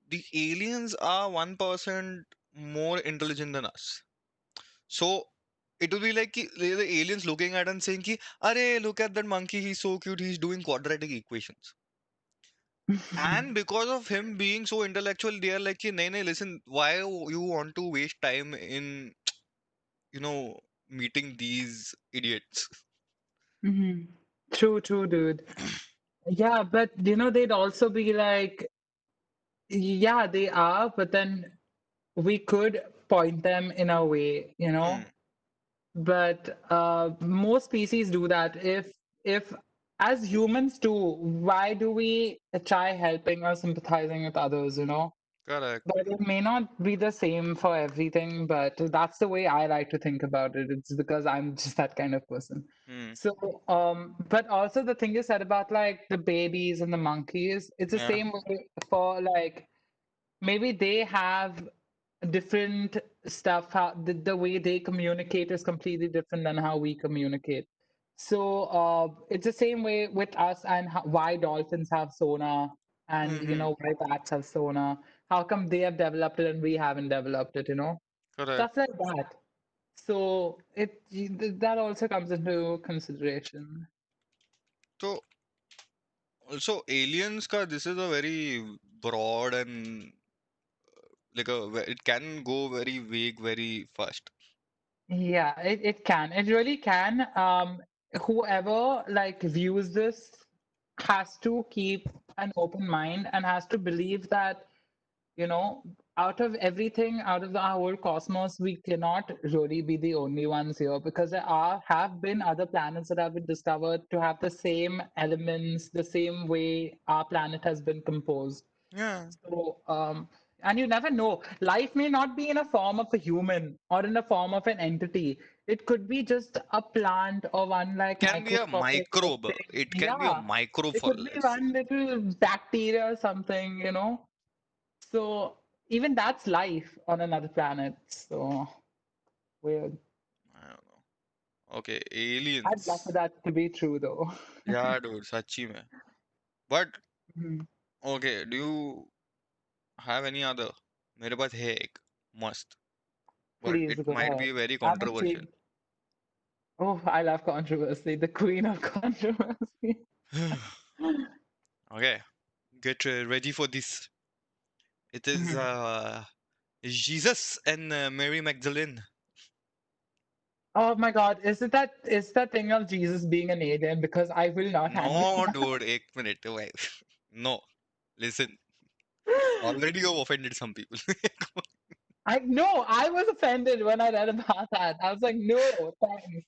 the aliens are 1% more intelligent than us. So it will be like the aliens looking at and saying, ki, "Arey, look at that monkey, he's so cute, he's doing quadratic equations." And because of him being so intellectual, they are like, "Ki, nahi, nahi, listen, why you want to waste time in, you know, meeting these idiots?" Mhm. True, true, dude. Yeah, but they'd also be like, yeah, they are, but then we could point them in a way, Hmm, but most species do that. If as humans do, why do we try helping or sympathizing with others, correct. but it may not be the same for everything, but that's the way I like to think about it. It's because I'm just that kind of person. Hmm, So, but also the thing you said about like the babies and the monkeys, it's the yeah. same way for like maybe they have different stuff. How the way they communicate is completely different than how we communicate. So it's the same way with us and why dolphins have sonar and Hmm, why bats have sonar. How come they have developed it and we haven't developed it? correct. Stuff like that. So that also comes into consideration. So also aliens ka this is a very broad and like it can go very vague very fast. Yeah, it can. It really can. Whoever like views this has to keep an open mind and has to believe that, out of everything, out of our whole cosmos, we cannot really be the only ones here because there have been other planets that have been discovered to have the same elements, the same way our planet has been composed. Yeah. So, and you never know. Life may not be in a form of a human or in a form of an entity. It could be just a plant or one like Can be a microscopic microbe. thing. It can be a Yeah. microbe It for could be less. one little bacteria or something. So even that's life on another planet. So weird. I don't know. Okay, I'd love for aliens. that to be true though. Yeah, dude, sachi mein. But Mhm. okay, do you have any other? मेरे पास है एक मस्त, but Please it go might ahead. be very I'm controversial. intrigued. Oh, I love controversy, the queen of controversy. Okay, get ready for this. It is Mhm. Jesus and Mary Magdalene. Oh my God, is that thing of Jesus being an alien? Because I will not handle No, that. dude, एक minute. Wait. No, listen. Already you've offended some people. I know I was offended when I read about that. I was like, no, thanks.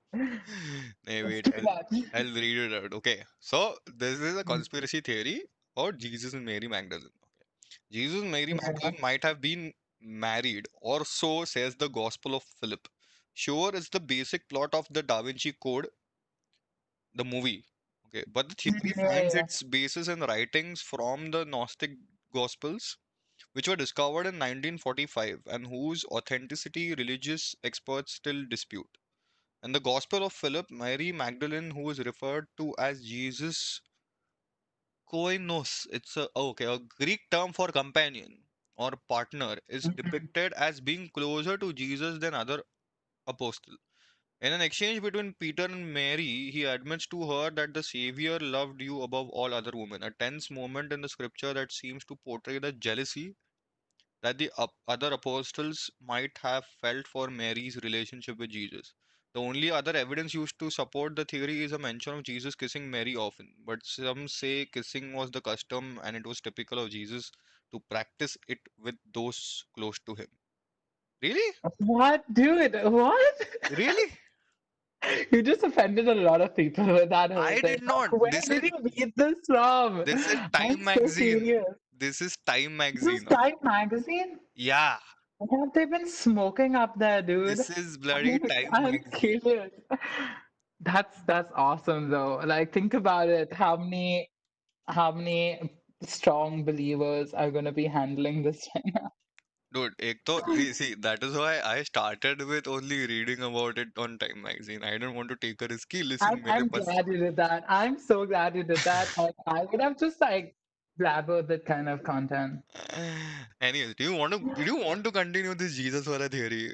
Hey, It's wait, too much. I'll read it out. Okay, so this is a Mhm. conspiracy theory about Jesus and Mary Magdalene. Okay. Jesus and Mary Yeah. Magdalene might have been married, or so says the Gospel of Philip. Sure, it's the basic plot of the Da Vinci Code, the movie. Okay, but the theory Yeah, finds yeah. its basis in writings from the Gnostic Gospels, which were discovered in 1945 and whose authenticity religious experts still dispute. And the Gospel of Philip, Mary Magdalene, who is referred to as Jesus koinos, it's a Greek term for companion or partner, is Mhm. depicted as being closer to Jesus than other apostles. In an exchange between Peter and Mary, he admits to her that the Savior loved you above all other women, a tense moment in the scripture that seems to portray the jealousy that the other apostles might have felt for Mary's relationship with Jesus. The only other evidence used to support the theory is a mention of Jesus kissing Mary often, but some say kissing was the custom and it was typical of Jesus to practice it with those close to him. Really? What, dude? What? Really? You just offended a lot of people with that whole I thing. did not. Where did you read this from? This is I'm Time so magazine. curious. This is Time This is magazine. Okay. Time magazine? Yeah, What have they been smoking up there, dude? this is bloody I'm, Time I'm magazine. curious. That's awesome though. Like think about it. How many strong believers are gonna be handling this right now? Dude, ek to, see, that is why I started with only reading about it on Time magazine. I didn't want to take a risky I'm listen. मेरे I'm pass glad you did that. I'm so glad you did that. I would have just like blabbered that kind of content. Anyways, do you want to continue this Jesus wala theory?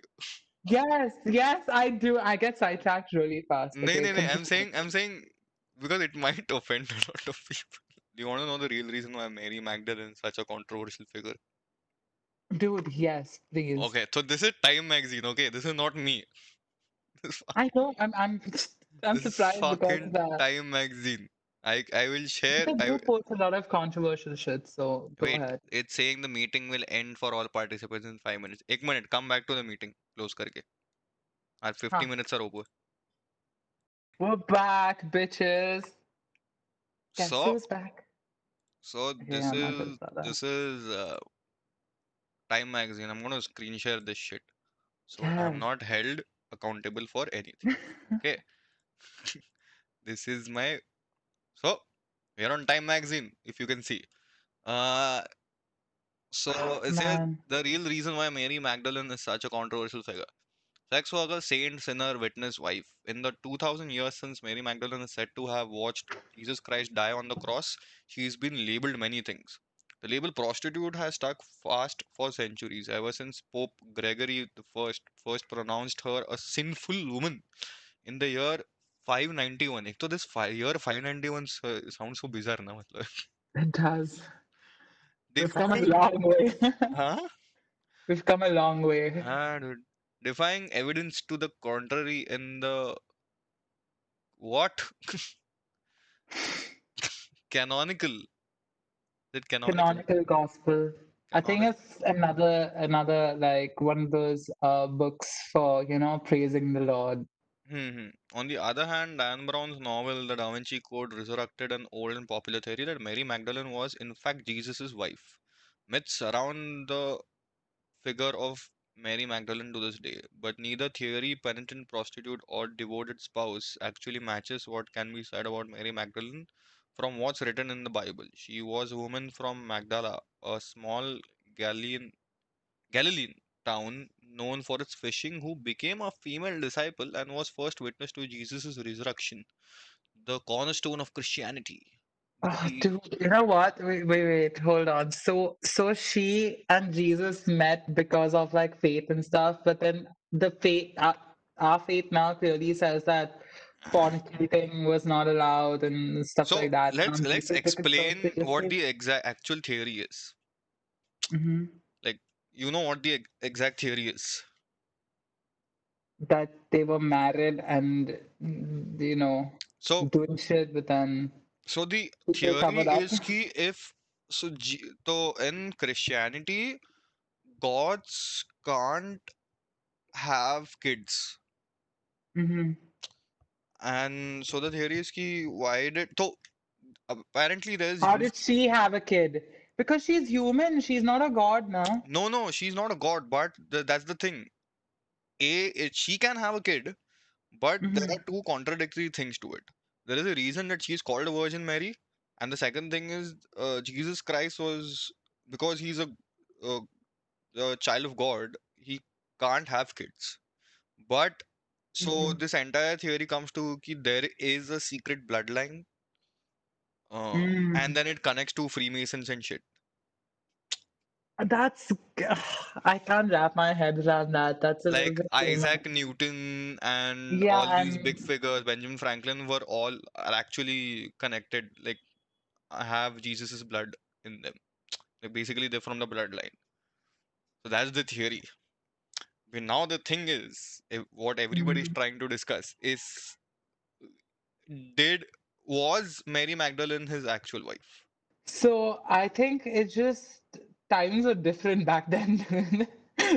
Yes, yes, I do. I get sidetracked really fast. No, Okay, no, no. I'm continue. saying, I'm saying because it might offend a lot of people. Do you want to know the real reason why Mary Magdalene is such a controversial figure? Dude, yes, please. Okay, so this is Time magazine. Okay, this is not me. This is I know. I'm I'm this is surprised because of fucking that. Time magazine. I will share. They do post a lot of controversial shit, so go Wait, ahead. it's saying the meeting will end for all participants in 5 minutes. एक minute, come back to the meeting. Close करके. Our 50 Huh. minutes are over. We're back, bitches. Guess So, who's back? so Okay, I'm not gonna start that. this is Time magazine. I'm gonna screen share this shit. So I'm Yes. not held accountable for anything. Okay, this is my. So we are on Time magazine. If you can see. Uh, so it says Man. the real reason why Mary Magdalene is such a controversial figure. Sex worker, saint, sinner, witness, wife. In the 2000 years since Mary Magdalene is said to have watched Jesus Christ die on the cross, she's been labeled many things. The label prostitute has stuck fast for centuries, ever since Pope Gregory the first pronounced her a sinful woman in the year 591. एक तो this year 591 sounds so bizarre ना मतलब. It does. We've come a Defying, long way. huh? We've come a long way. Dude. Defying evidence to the contrary in the what? Canonical. Is it canonical? Canonical Gospel. I think Canonical. it's another like one of those books for, praising the Lord. On the other hand, Dan Brown's novel The Da Vinci Code resurrected an old and popular theory that Mary Magdalene was in fact Jesus' wife. Myths surround the figure of Mary Magdalene to this day, but neither theory, penitent prostitute, or devoted spouse actually matches what can be said about Mary Magdalene from what's written in the Bible. She was a woman from Magdala, a small Galilean Galilean town known for its fishing, who became a female disciple and was first witness to Jesus' resurrection, the cornerstone of Christianity. Oh, The dude, you know what? Wait, hold on. So she and Jesus met because of like faith and stuff, but then the faith, our faith now clearly says that fornicating was not allowed and stuff so like that. let's Jesus took it so explain what seriously. the exact actual theory is. Hmm. Like you know what the exact theory is. That they were married and, So doing shit, but then the people theory covered up. is कि if so in Christianity gods can't have kids. Hmm. And so the theory is कि why did so apparently there's How use did she have a kid? Because she's human. She's not a god, no? no, she's not a god, but that's the thing. She can have a kid, but there Hmm. are two contradictory things to it. There is a reason that she's called a Virgin Mary, and the second thing is Jesus Christ was because he's a, a child of God, he can't have kids. But so Hmm. this entire theory comes to ki there is a secret bloodline, and Mm. then it connects to Freemasons and shit. That's I can't wrap my head around that. That's a little Like bit too Isaac much. Newton and Yeah, all these big and figures, Benjamin Franklin were all are actually connected. Like have Jesus's blood in them. Like basically they're from the bloodline. So that's the theory. But now the thing is, what everybody is Mhm. trying to discuss is, did was Mary Magdalene his actual wife? So I think it's just times were different back then.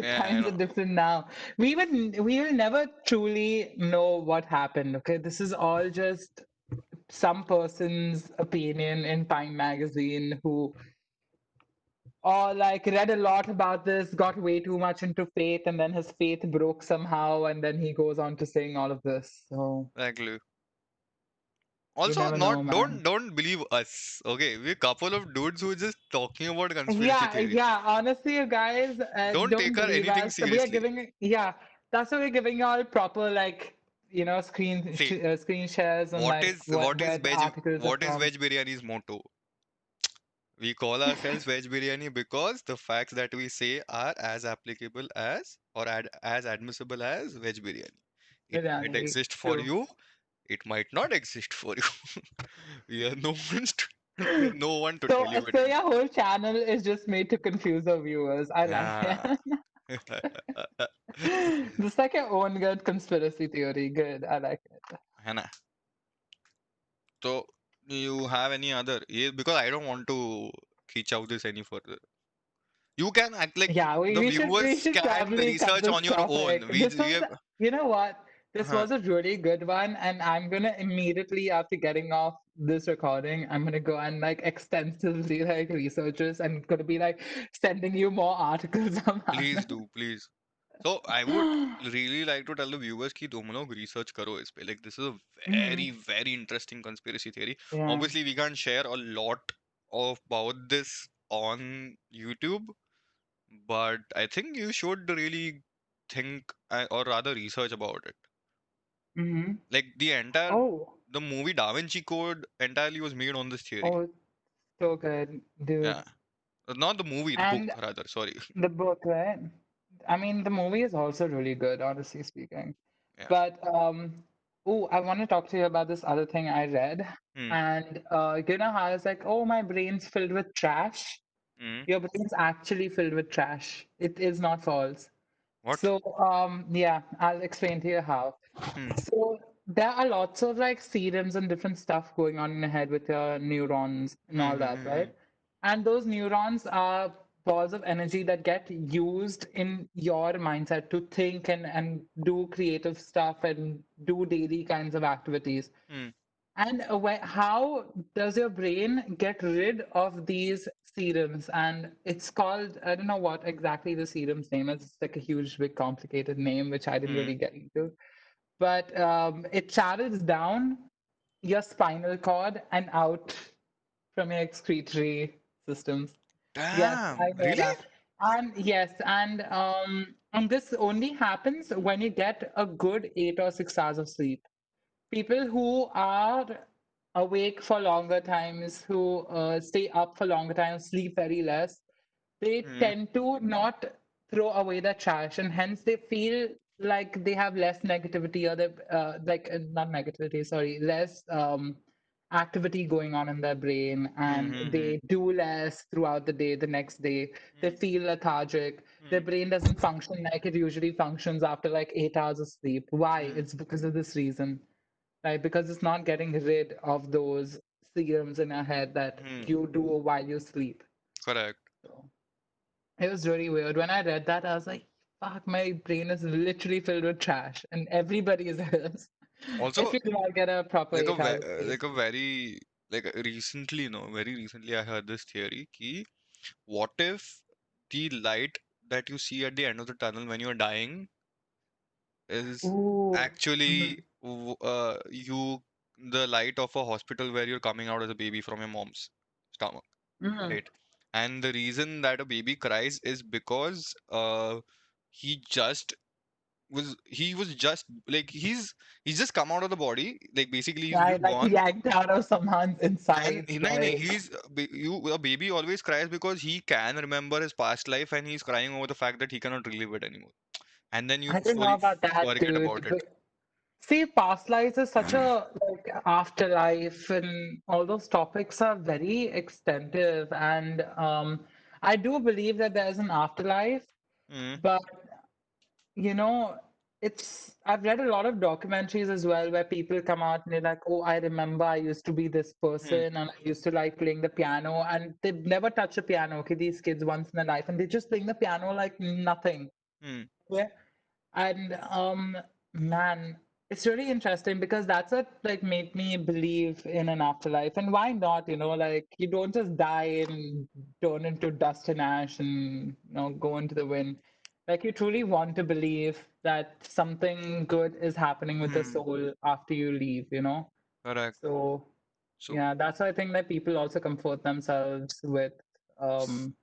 Yeah, I Times are know. different now. We will never truly know what happened. Okay, this is all just some person's opinion in Time magazine who or like read a lot about this, got way too much into faith, and then his faith broke somehow, and then he goes on to saying all of this. So Exactly. you Also, never know, not man. don't believe us. Okay, we're a couple of dudes who are just talking about conspiracy Yeah, theories. yeah. Honestly, you guys, Don't don't take our believe anything us. We are seriously. giving, yeah, that's why we're giving you all proper, like, See, screen shares and what like is what what is where the veg articles are what is from. veg biryani's motto? We call ourselves veg biryani because the facts that we say are as applicable as or as admissible as veg biryani. It might Biryani, exist for true. you, it might not exist for you. We are no one to, no one to So, tell you it so exists. your whole channel is just made to confuse our viewers. I like it. Yeah. Just like your own good conspiracy theory. Good. I like it. है ना? So, do you have any other? Because I don't want to reach out this any further. You can act like Yeah, we, the we viewers should can probably cut research this on your own. topic. This We was, have, you know what? This huh, was a really good one, and I'm gonna immediately after getting off this recording, I'm gonna go and like extensively like research this and gonna be like sending you more articles about please it. do, please. So I would really like to tell the viewers कि तुम लोग research करो इस पे. Like this is a Hmm. very very interesting conspiracy theory. Yeah. Obviously, we can't share a lot of about this on YouTube, but I think you should really think or rather research about it. Hmm. Like Oh, the movie Da Vinci Code entirely was made on this theory. oh, so good, Yeah, dude. not the movie, the book And rather. Sorry. the book, right? I mean, the movie is also really good, honestly speaking. Yeah. But oh, I want to talk to you about this other thing I read. Hmm. And you know how it's like, oh, my brain's filled with trash. Hmm. Your brain's actually filled with trash. It is not false. What? So yeah, I'll explain to you how. Hmm. So there are lots of like serums and different stuff going on in your head with your neurons and Hmm. all Hmm. that, Hmm. Hmm. right? And those neurons are balls of energy that get used in your mindset to think and do creative stuff and do daily kinds of activities. Hmm. And how does your brain get rid of these serums? And it's called, I don't know what exactly the serum's name is. It's like a huge, big, complicated name, which I didn't Hmm. really get into. But it travels down your spinal cord and out from your excretory systems. Yes, Damn. I know Really? that. And yes, and this only happens when you get a good 8 or 6 hours of sleep. People who are awake for longer times, who stay up for longer times, sleep very less, they Hmm. tend to not throw away the trash, and hence they feel like they have less negativity or they not negativity, sorry, less activity going on in their brain, Hmm. and Hmm. Hmm. they do less throughout the day. The next day, they Hmm. feel lethargic. Their Hmm. brain doesn't function like it usually functions after like 8 hours of sleep. Why? Hmm. It's because of this reason, right? Because it's not getting rid of those serums in your head that Hmm. you do while you sleep. Correct. So it was really weird. When I read that, I was like, fuck, my brain is literally filled with trash, and everybody's is. If Also, you do not get a proper like 8 hours of sleep. like a very recently, no, very recently, I heard this theory. Ki, what if the light that you see at the end of the tunnel when you're dying is Ooh. actually Mhm. you the light of a hospital where you're coming out as a baby from your mom's stomach, Mhm. right? And the reason that a baby cries is because he just he was just like he's just come out of the body, like basically he's I just like gone. yanked out of someone's And insides. no, Like, he's a baby always cries because he can remember his past life and he's crying over the fact that he cannot relive it anymore, and then you I didn't know slowly about that, forget about dude. it. See, past lives is such a like afterlife, and all those topics are very extensive. And I do believe that there's an afterlife, Mm, But you know, I've read a lot of documentaries as well where people come out and they're like, oh, I remember I used to be this mm, person and I used to like playing the piano, and they've never touched a piano. Okay, these kids once in their life, and they're just playing the piano like nothing. mm, Yeah. And man, it's really interesting because that's what like made me believe in an afterlife. And why not? Like you don't just die and turn into dust and ash and go into the wind. Like you truly want to believe that something good is happening with the mm. soul after you leave. Correct. So So yeah, that's why I think that people also comfort themselves with um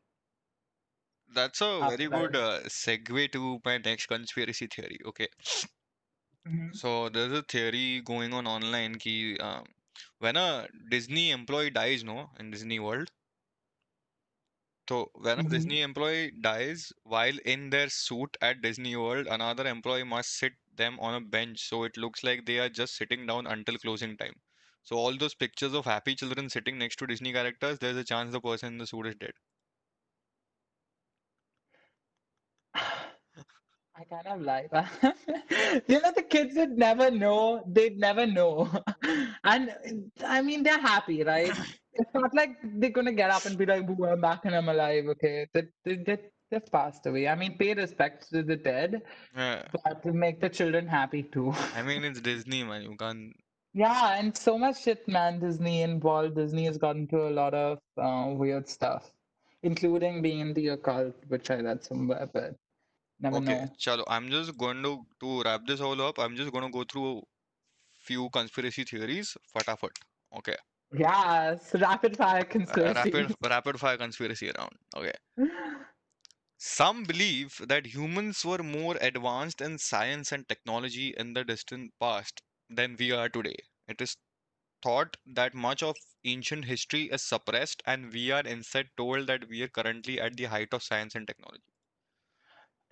that's a very good afterlife. segue to my next conspiracy theory. Okay. Hmm. So there's a theory going on online ki when a Disney employee dies, no, in Disney World. So when a Hmm. Disney employee dies while in their suit at Disney World, another employee must sit them on a bench so it looks like they are just sitting down until closing time. So all those pictures of happy children sitting next to Disney characters, there's a chance the person in the suit is dead. I kind of like that. The kids would never know. They'd never know. And I mean, they're happy, right? It's not like they're gonna get up and be like, "Boo, I'm back and I'm alive." Okay, they've passed away. I mean, pay respect to the dead, Uh, but to make the children happy too. I mean, it's Disney, man. You can't. Yeah, and so much shit, man. Disney and Walt Disney has gotten into a lot of weird stuff, including being in the occult, which I read somewhere, but never Okay, know. chalo. I'm just going to wrap this all up. I'm just going to go through few conspiracy theories. Fatafat. Okay. Yes, rapid fire Rapid conspiracies. rapid fire conspiracy round. Okay. Some believe that humans were more advanced in science and technology in the distant past than we are today. It is thought that much of ancient history is suppressed, and we are instead told that we are currently at the height of science and technology.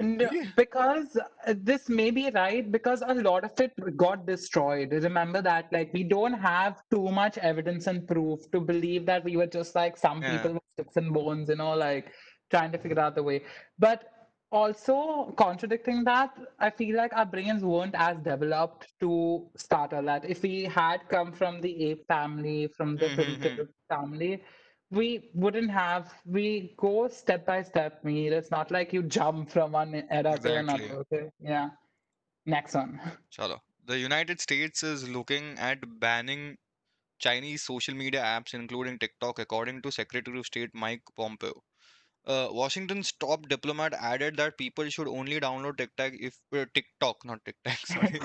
No, Yeah. because this may be right because a lot of it got destroyed. Remember that, like, we don't have too much evidence and proof to believe that we were just like some Yeah. people with sticks and bones, like trying to figure out the way. But also contradicting that, I feel like our brains weren't as developed to start all that. If we had come from the ape family, from the Mm-hmm. primitive family, we wouldn't have. We go step by step, Meet. It's not like you jump from one era to another. Exactly. Okay, yeah. Next one. Chalo. The United States is looking at banning Chinese social media apps, including TikTok, according to Secretary of State Mike Pompeo. Washington's top diplomat added that people should only download TikTok, not TikTok, sorry.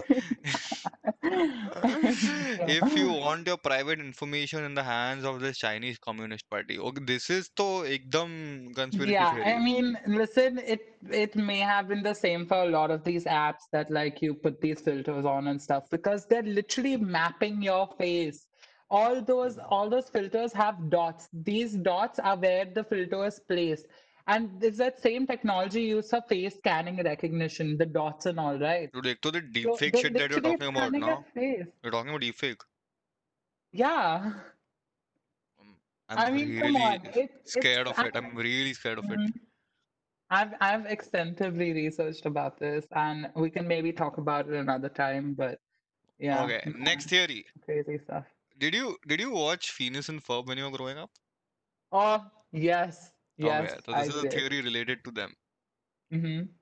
If you want your private information in the hands of the Chinese Communist Party. Okay, this is to ekdam conspiracy Yeah, I theory. mean, listen, it may have been the same for a lot of these apps that like you put these filters on and stuff because they're literally mapping your face. All those filters have dots. These dots are where the filter is placed. And it's that same technology used for face scanning recognition, the dots and all, right? Dude, ek to the So deepfake they're shit that you're literally talking about scanning your now. face. You're talking about deepfake. Yeah. I'm I mean, come really on. scared of it. I'm really scared of it. Mhm. I've extensively researched about this, and we can maybe talk about it another time. But yeah, Okay, next man, theory. crazy stuff. Did you watch Phineas and Ferb when you were growing up? Oh yes, Okay, yes, so I this is a did. theory related to them. Mm-hmm.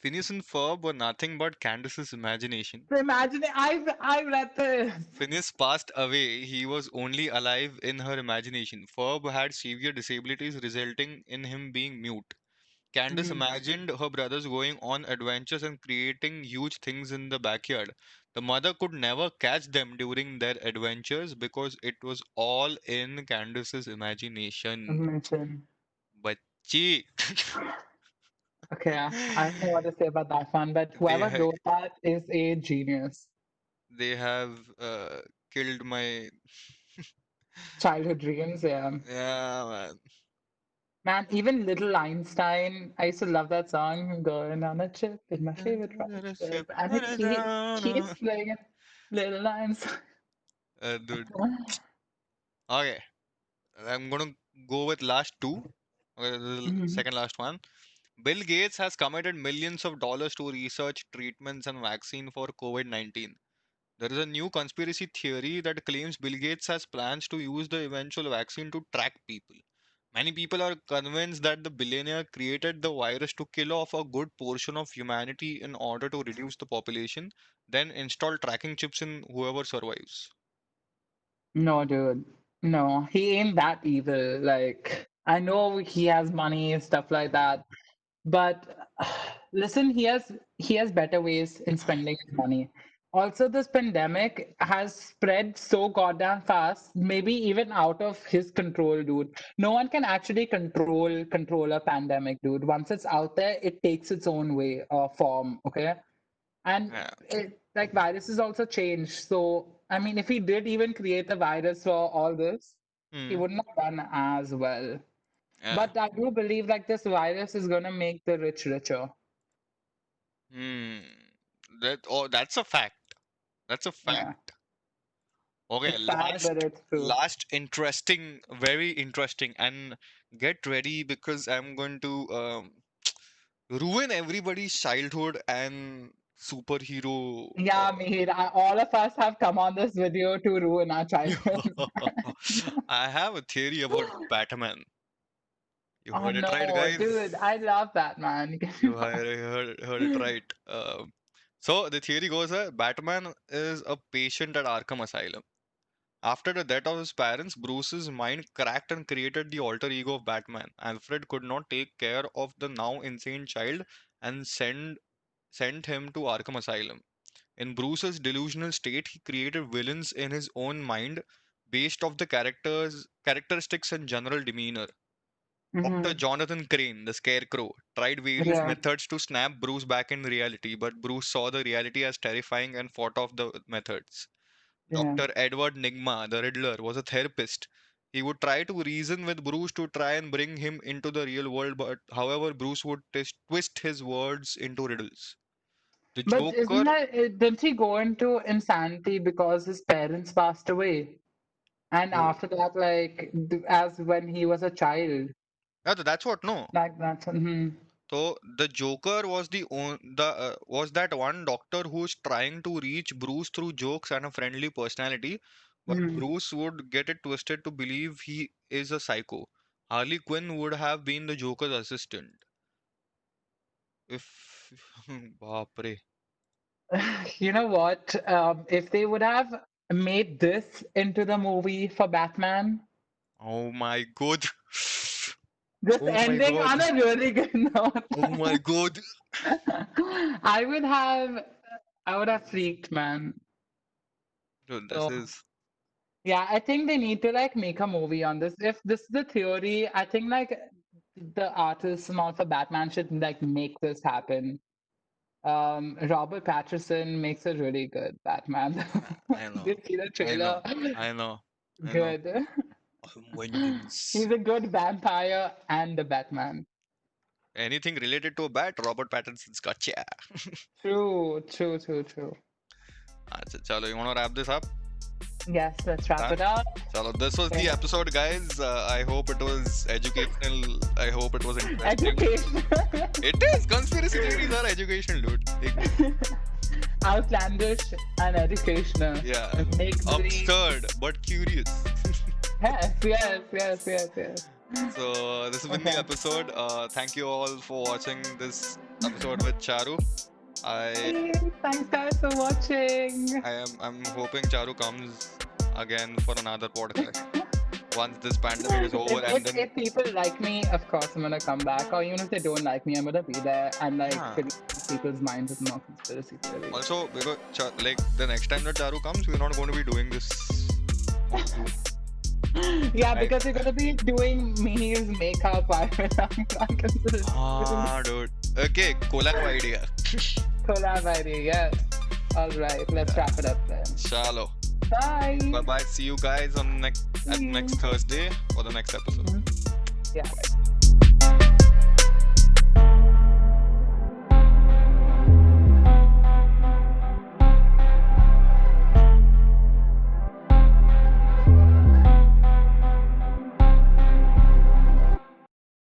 Phineas and Ferb were nothing but Candace's imagination. So imagine I've read this. Phineas passed away, he was only alive in her imagination. Ferb had severe disabilities resulting in him being mute. Candace Mhm. imagined her brothers going on adventures and creating huge things in the backyard. The mother could never catch them during their adventures because it was all in Candace's imagination. Mention. Bachchi. Okay, I don't know what to say about that one, but they whoever ha- wrote that is a genius. they have killed my Childhood dreams, yeah. yeah man. Man, even Little Einstein, I used to love that song, Going on a Trip in my favorite rocket ship. And he keeps playing it, Little Einstein. Dude. Okay, I'm gonna go with last two. Okay, this is the Mhm. second last one. Bill Gates has committed millions of dollars to research treatments and vaccine for COVID-19. There is a new conspiracy theory that claims Bill Gates has plans to use the eventual vaccine to track people. Many people are convinced that the billionaire created the virus to kill off a good portion of humanity in order to reduce the population, then install tracking chips in whoever survives. No, dude. No, he ain't that evil. Like, I know he has money and stuff like that, but listen, he has better ways in spending his money. Also, this pandemic has spread so goddamn fast, maybe even out of his control, dude. No one can actually control a pandemic, dude. Once it's out there, it takes its own way or form, okay? And Yeah. like viruses also change. So, I mean, if he did even create a virus for all this, he Hmm. wouldn't have done as well. Yeah. But I do believe like this virus is gonna make the rich richer. Hmm. That's a fact. That's a Yeah, fact. Okay, it's sad, but it's true. last interesting, very interesting, and get ready because I'm going to ruin everybody's childhood and superhero. Yeah, Mihir, all of us have come on this video to ruin our childhood. I have a theory about Batman. You Oh heard it right, no, dude, guys. I love Batman. You heard it right. So the theory goes that Batman is a patient at Arkham Asylum. After the death of his parents, Bruce's mind cracked and created the alter ego of Batman. Alfred could not take care of the now insane child and sent him to Arkham Asylum. In Bruce's delusional state, he created villains in his own mind based off the characteristics and general demeanor. Dr. Hmm. Jonathan Crane, the Scarecrow, tried various Yeah, methods to snap Bruce back in reality, but Bruce saw the reality as terrifying and fought off the methods. yeah. Dr. Edward Nigma, the Riddler, was a therapist. He would try to reason with Bruce to try and bring him into the real world, but however, Bruce would twist his words into riddles. The But isn't Joker, that, didn't he go into insanity because his parents passed away? And no, after that, like, as when he was a child, that's what, no. like that's, So the Joker was was that one doctor who's trying to reach Bruce through jokes and a friendly personality, but Bruce would get it twisted to believe he is a psycho. Harley Quinn would have been the Joker's assistant. If Baapre. You know what? If they would have made this into the movie for Batman, Oh my god. just Oh my ending god. on a really good note, Oh my god. I would have, I would have freaked, man. Dude, this So is yeah, I think they need to like make a movie on this. If this is the theory, I think like the artists and also Batman should like make this happen. Robert Patterson makes a really good Batman. I know. Did you see the I know. trailer? I know. I know. Good. Vengeance. He's a good vampire and a Batman. Anything related to a bat, Robert Pattinson's gotcha. True, true, true, true. Acha, chalo, you want to wrap this up? Yes, let's wrap Done? it up. Chalo, this was the Okay. episode, guys. I hope it was educational. I hope it was interesting. Education. It is. Conspiracy theories are educational, dude. Outlandish and educational. Yeah. It makes the Absurd, but curious. yes, yes, yes, yes, yes. So this has been the Okay. episode. Thank you all for watching this episode with Charu. I Hey, thanks guys for watching. I'm hoping Charu comes again for another podcast once this pandemic is over and then If people like me, of course I'm gonna come back. Or even if they don't like me, I'm gonna be there and like Ah. fill people's minds with more conspiracy theories. also because like the next time that Charu comes, we're not going to be doing this on Zoom. Yeah, Right. because you're gonna be doing Mihir's makeup. I'm considered Ah, dude. Okay, collab idea. collab idea. Yes. All right, let's wrap it up then. Chalo. Bye. Bye bye. See you guys on next See you. next Thursday for the next episode. Yeah.